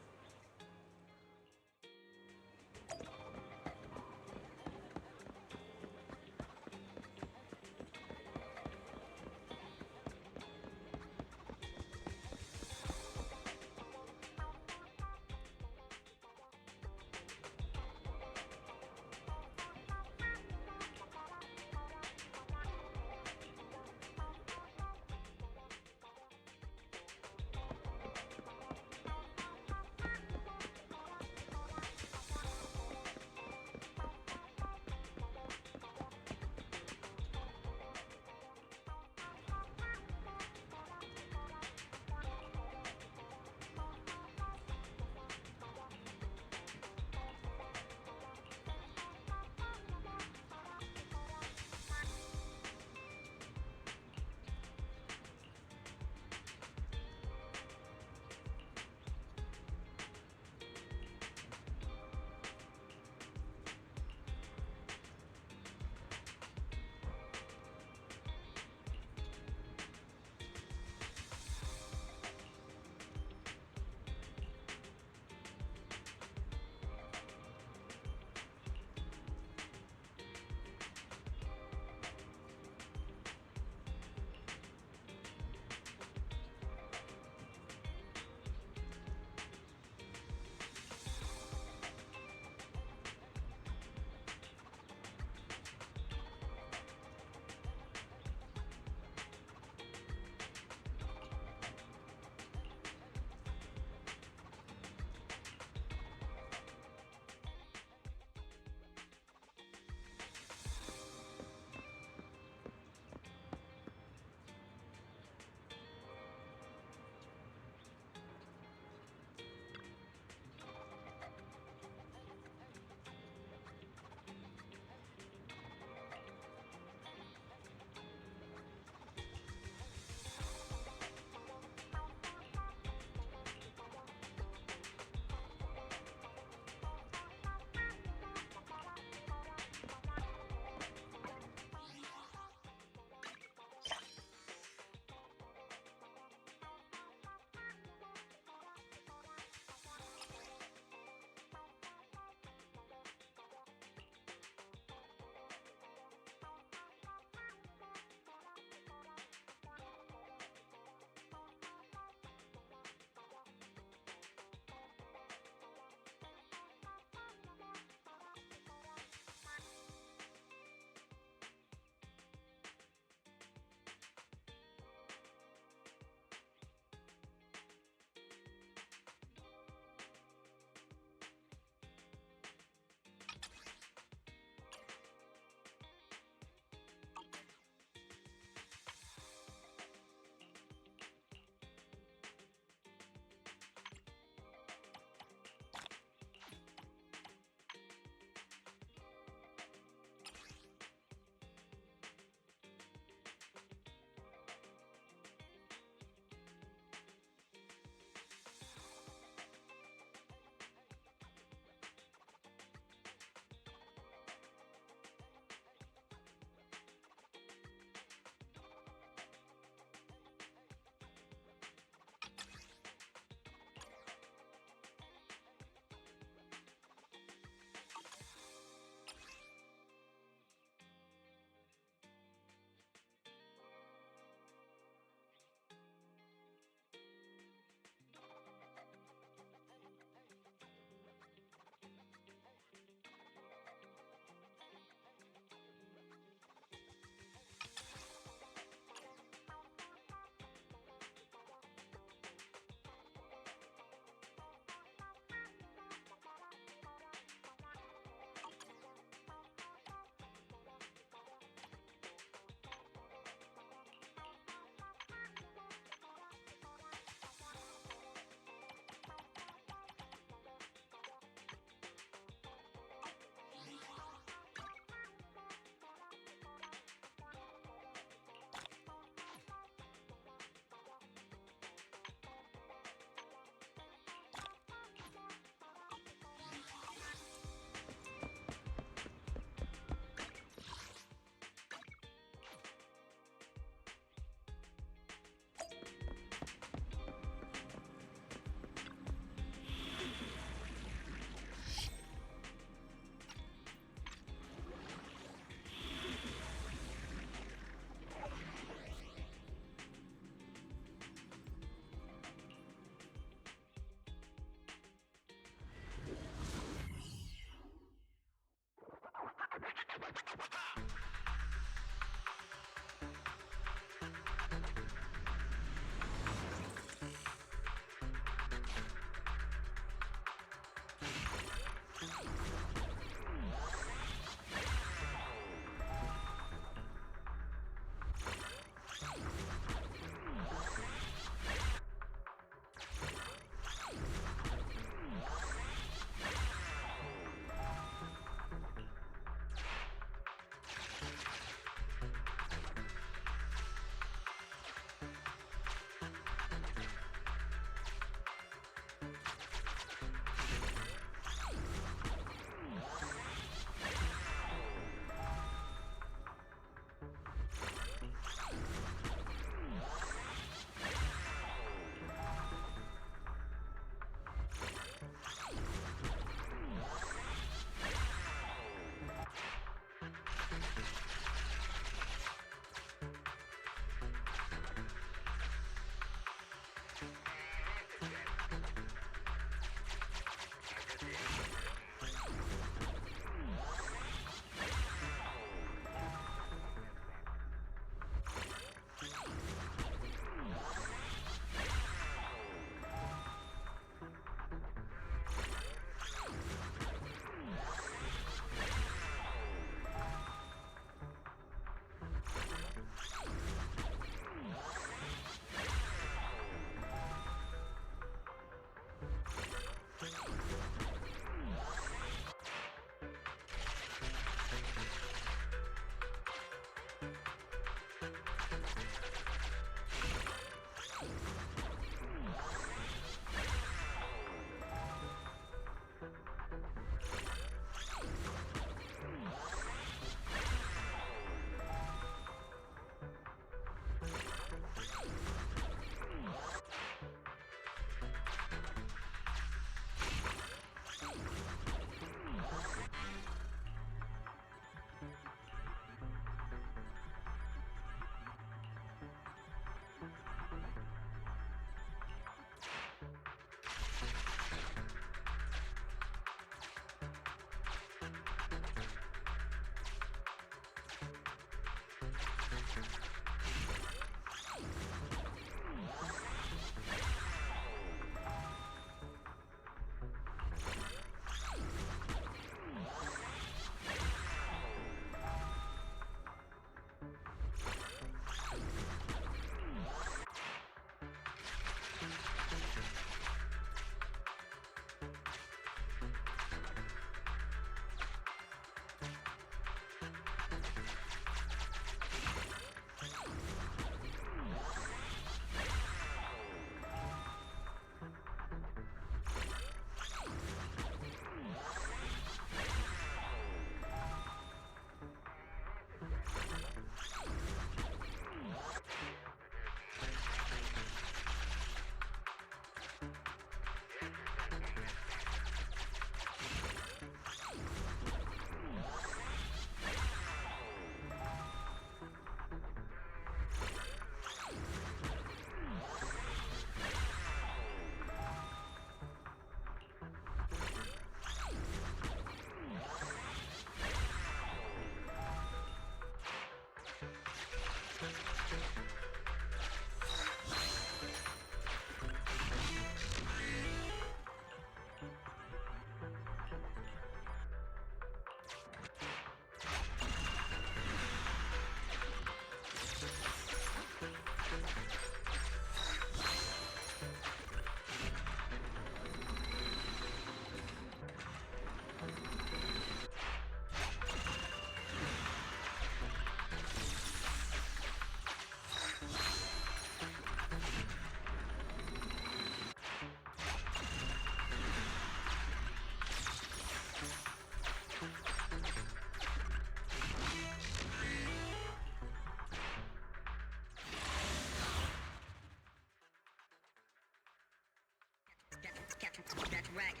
Okay.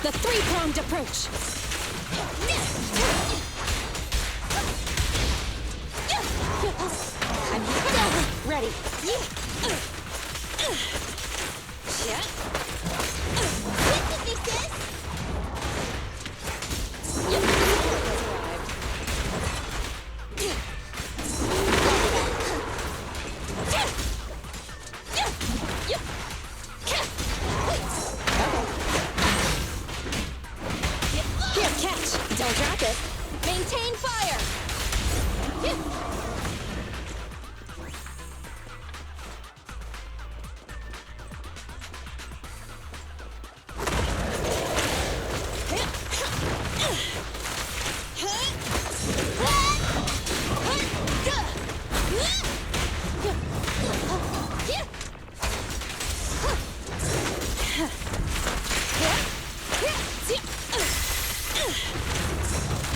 The three-pronged approach! I'm ready. Don't drop it. Maintain fire!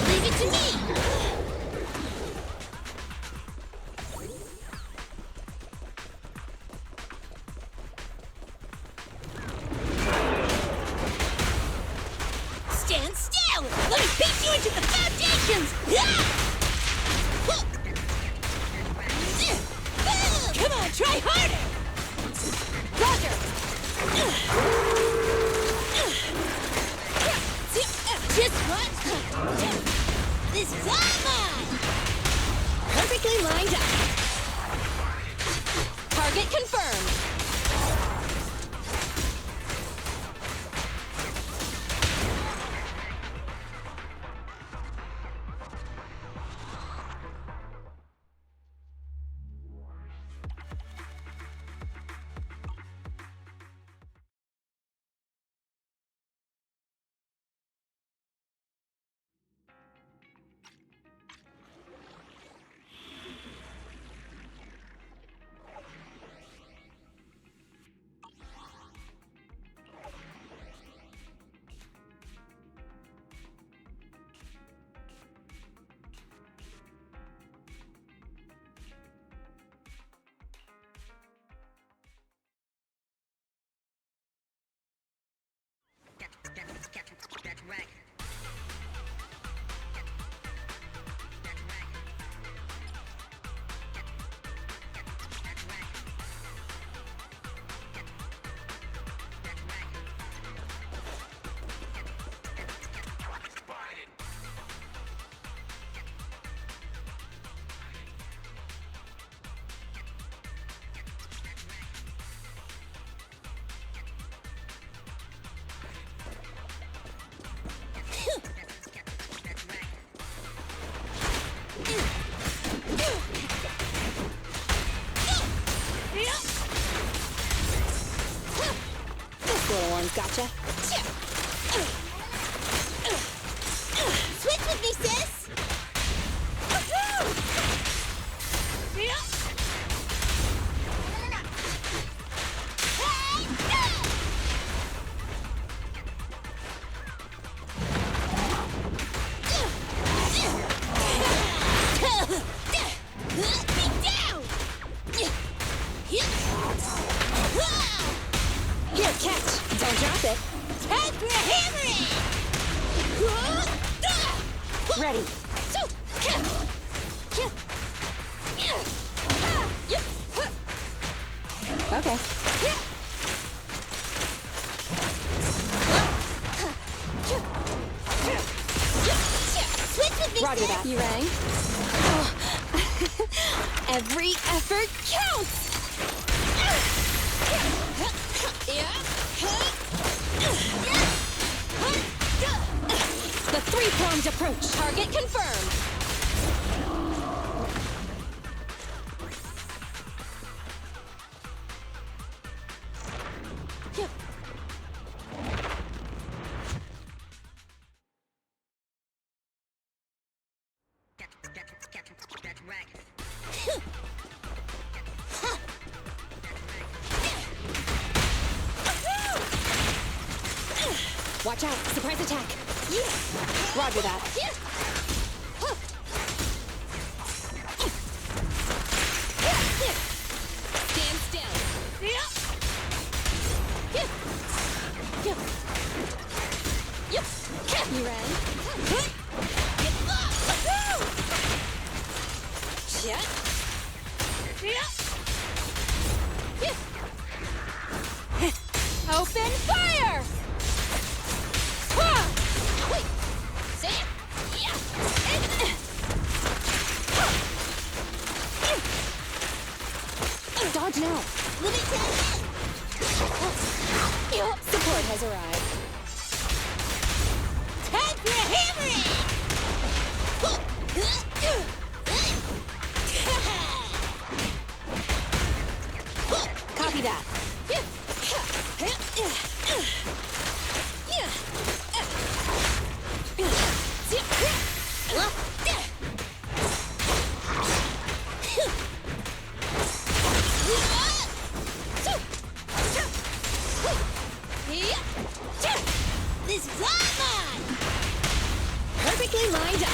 Leave it to me! Stand still! Let me beat you into the foundations! Come on, try harder! Roger! Just what? This is all mine! Perfectly lined up. Target confirmed. one's gotcha. Switch with me, sis! Here, catch. Don't drop it. Time for a hammering! Ready. Okay. Switch with me, Roger sis! that. You rang? Every effort counts! The three-pronged approach. Target confirmed. Watch out. Surprise attack. Roger that. Stand still. You rang? Open fire! Dodge now. Let me tell you! Support has arrived. Time for a hammering! Copy that. This is all mine! Perfectly lined up.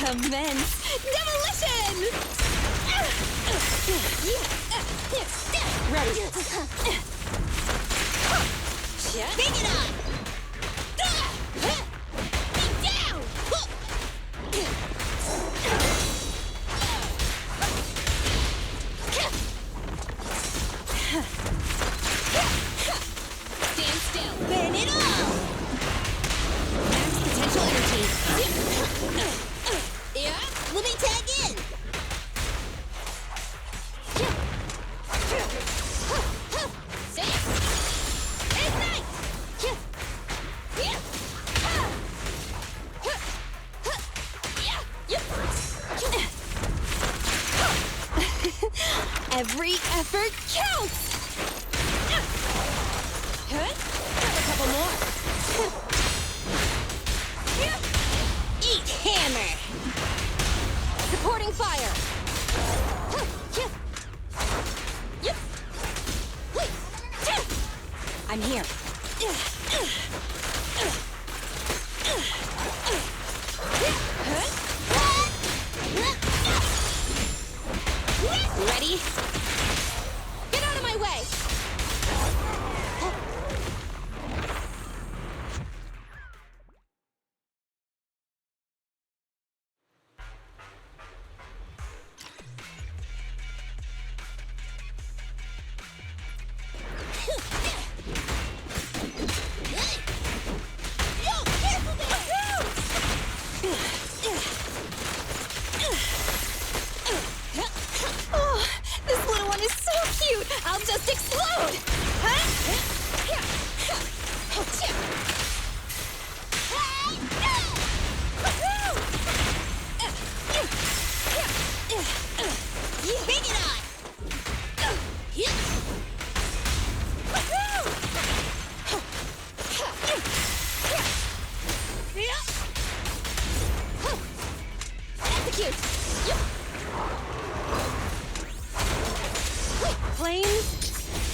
Commence demolition! Ready. Bring it on! Be down! Every effort counts! Grab a couple more. Eat hammer! Supporting fire! I'm here. Ready? Get out of my way! I'll just explode! Bring it on! Execute! Flames,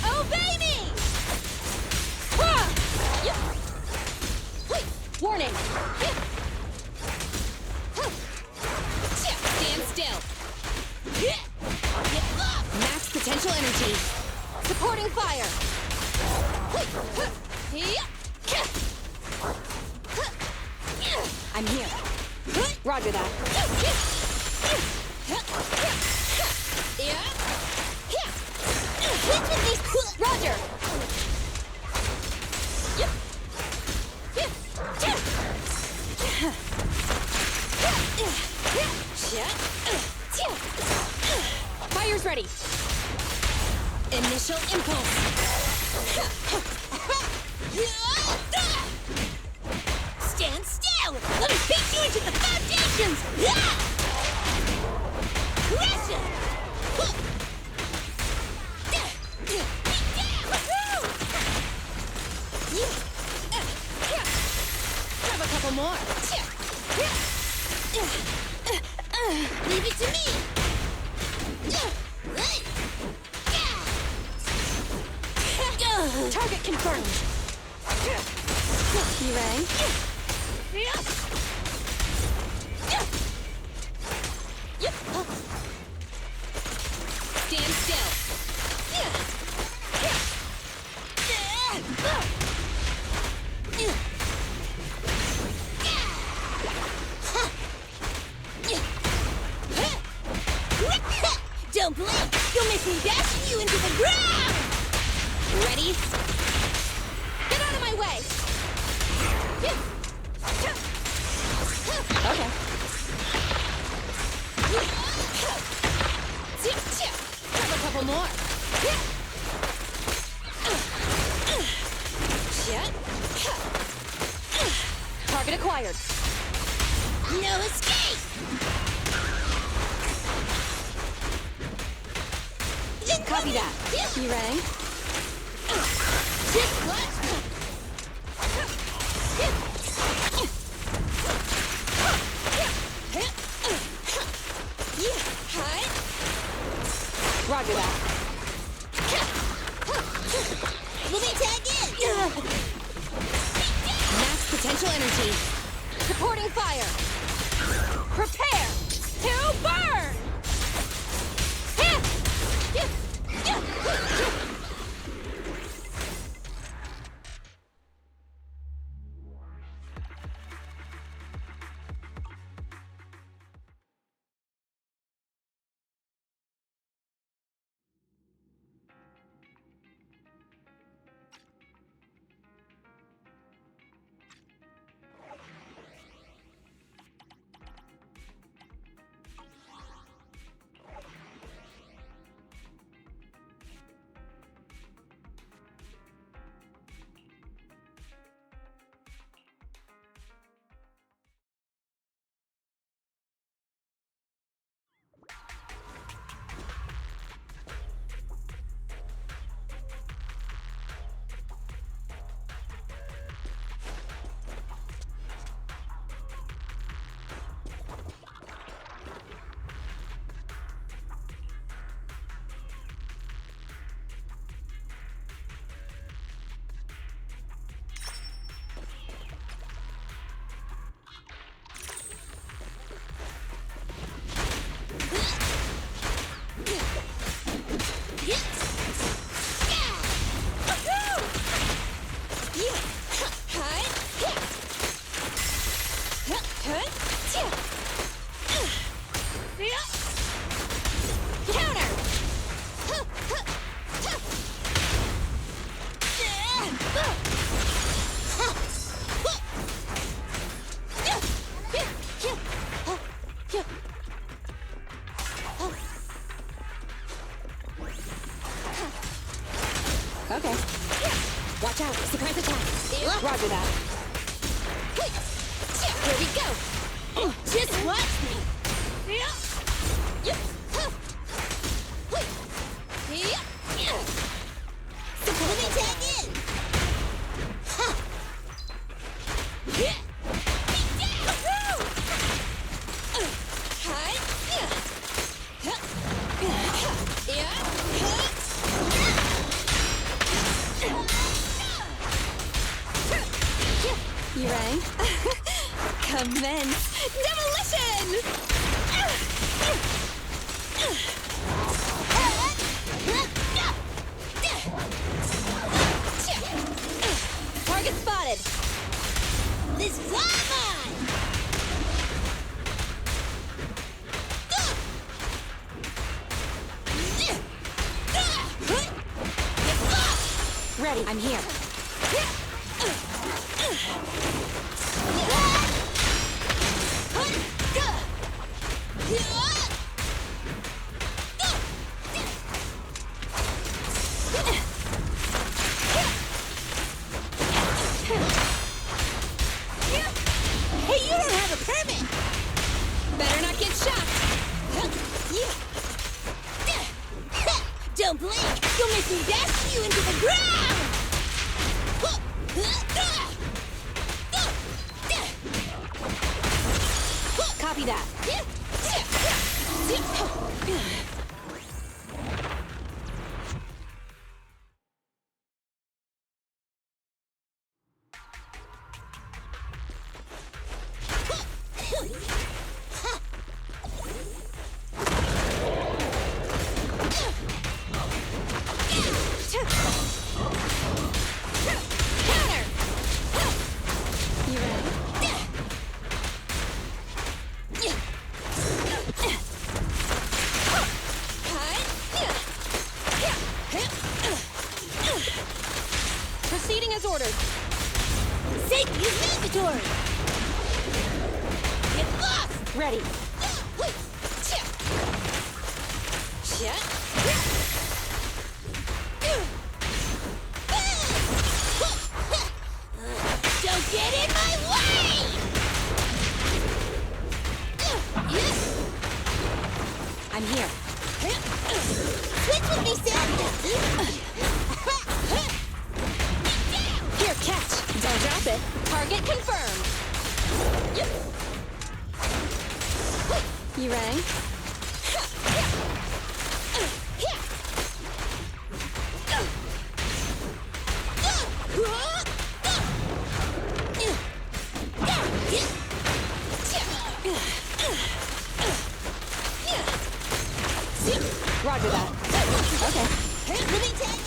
obey me! Warning! Stand still! Max potential energy! Supporting fire! I'm here. Roger that. Roger! Fire's ready. Initial impulse. Stand still! Let me beat you into the foundations! Pressure! Grab a couple more. Leave it to me. Target confirmed. Thiren. Stand still. Don't blink! You'll make me dashing you into the ground! Ready? Get out of my way! Okay. Grab a couple more. Target acquired. No escape! Copy that. Thiren. Roger that. Let me tag in! Max potential energy. Supporting fire. Prepare to burn! Watch out! Surprise attack! Roger that. Here we go! Just watch me! So let me tag in! You rang? Commence demolition! Target spotted! This fly! Ready, I'm here. Hey, you don't have a permit! Better not get shot! Don't blink! You'll make me dash you into the ground! Copy that. Proceeding as ordered. Safety is mandatory. Get lost. Ready. Don't get in my way. I'm here. Switch with me, Sam. Here, catch. Don't drop it. Target confirmed. You rang? Roger that. Okay. Let me tag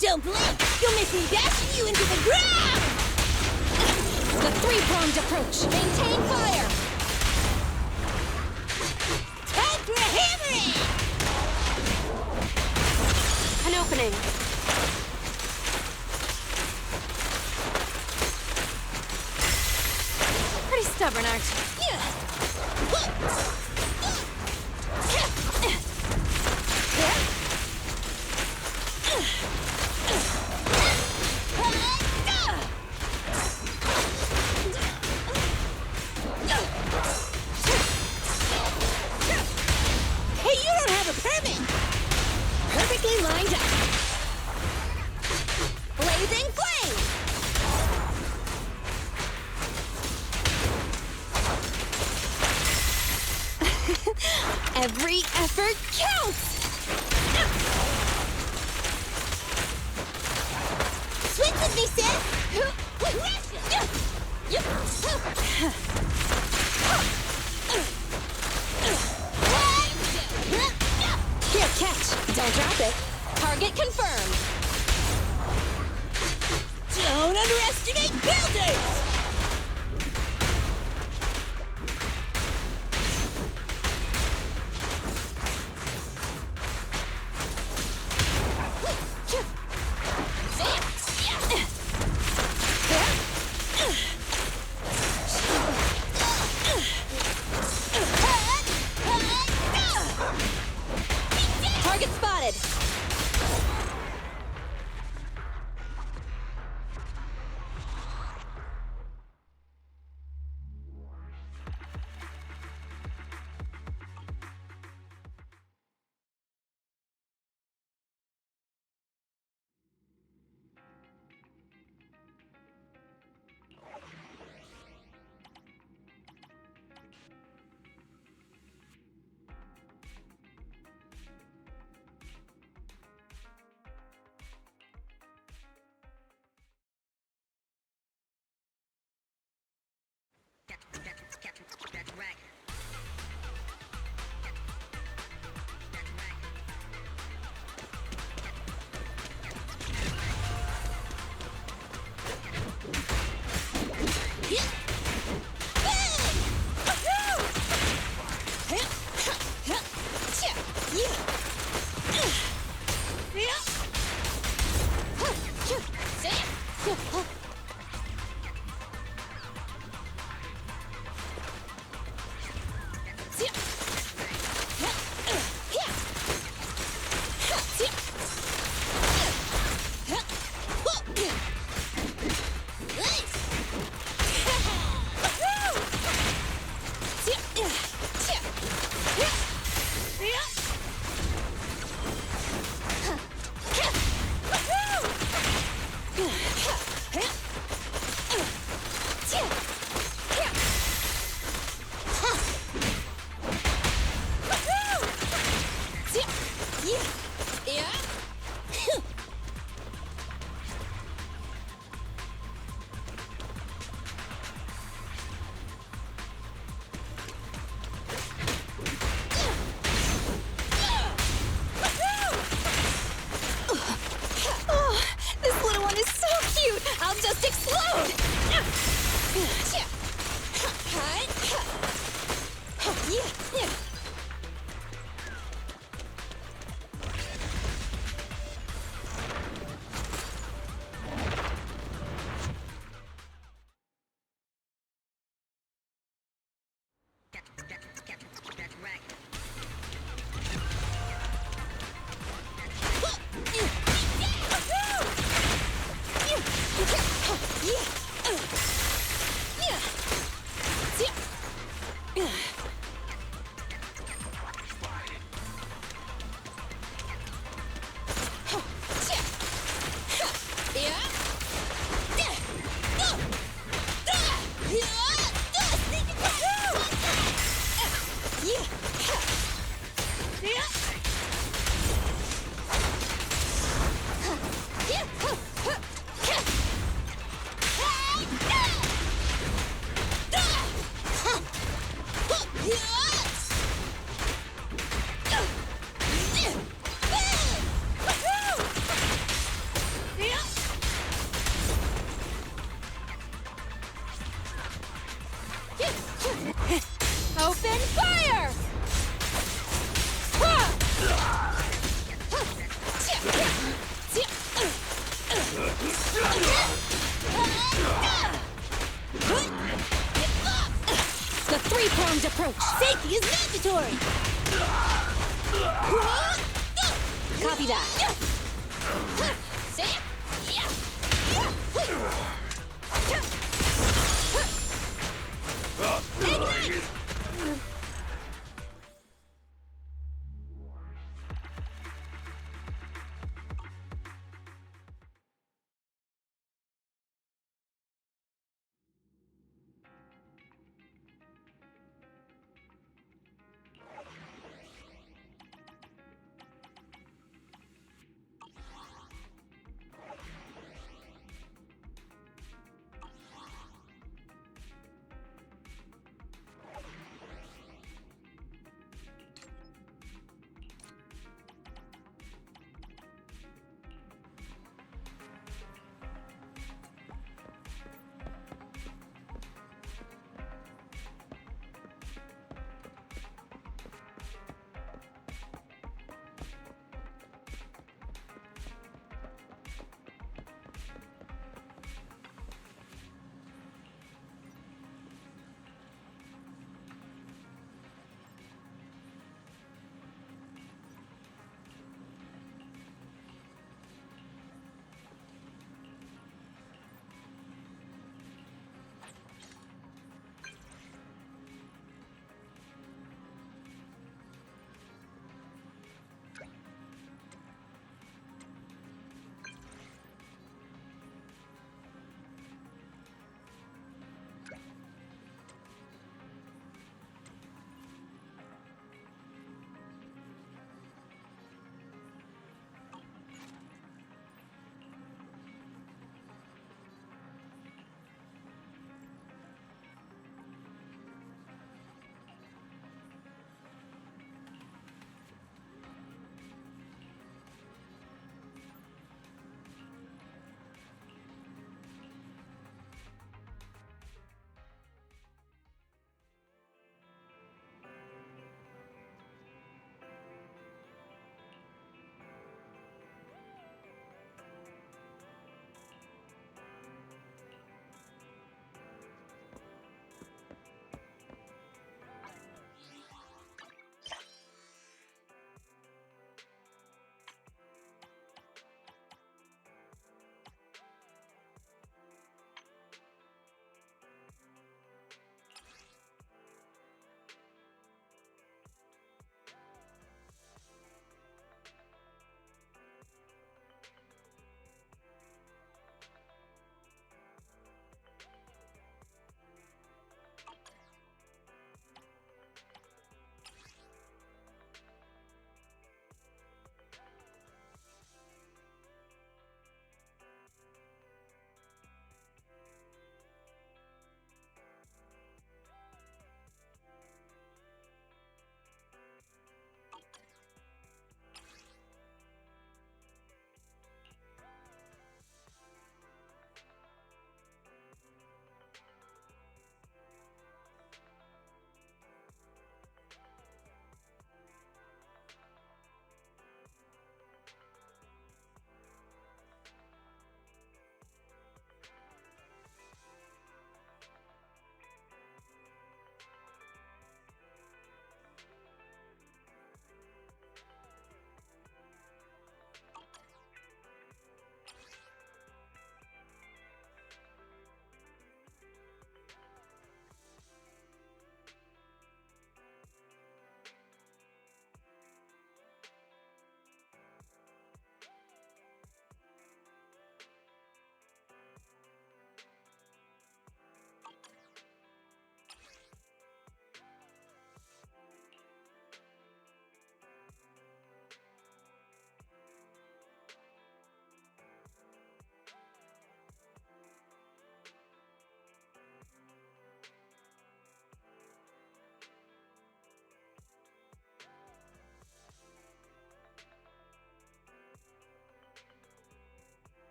Don't blink! You'll make me dashing you into the ground! The three-pronged approach. Maintain fire! Time for a hammering! An opening. Pretty stubborn, aren't you? Hey, you don't have a permit! Perfectly lined up. Blazing flame! Every effort counts! Switch with me, Sid! Here, catch. Don't drop it. Target confirmed! Open fire! The three-pronged approach. Safety is mandatory! Copy that. Ignite!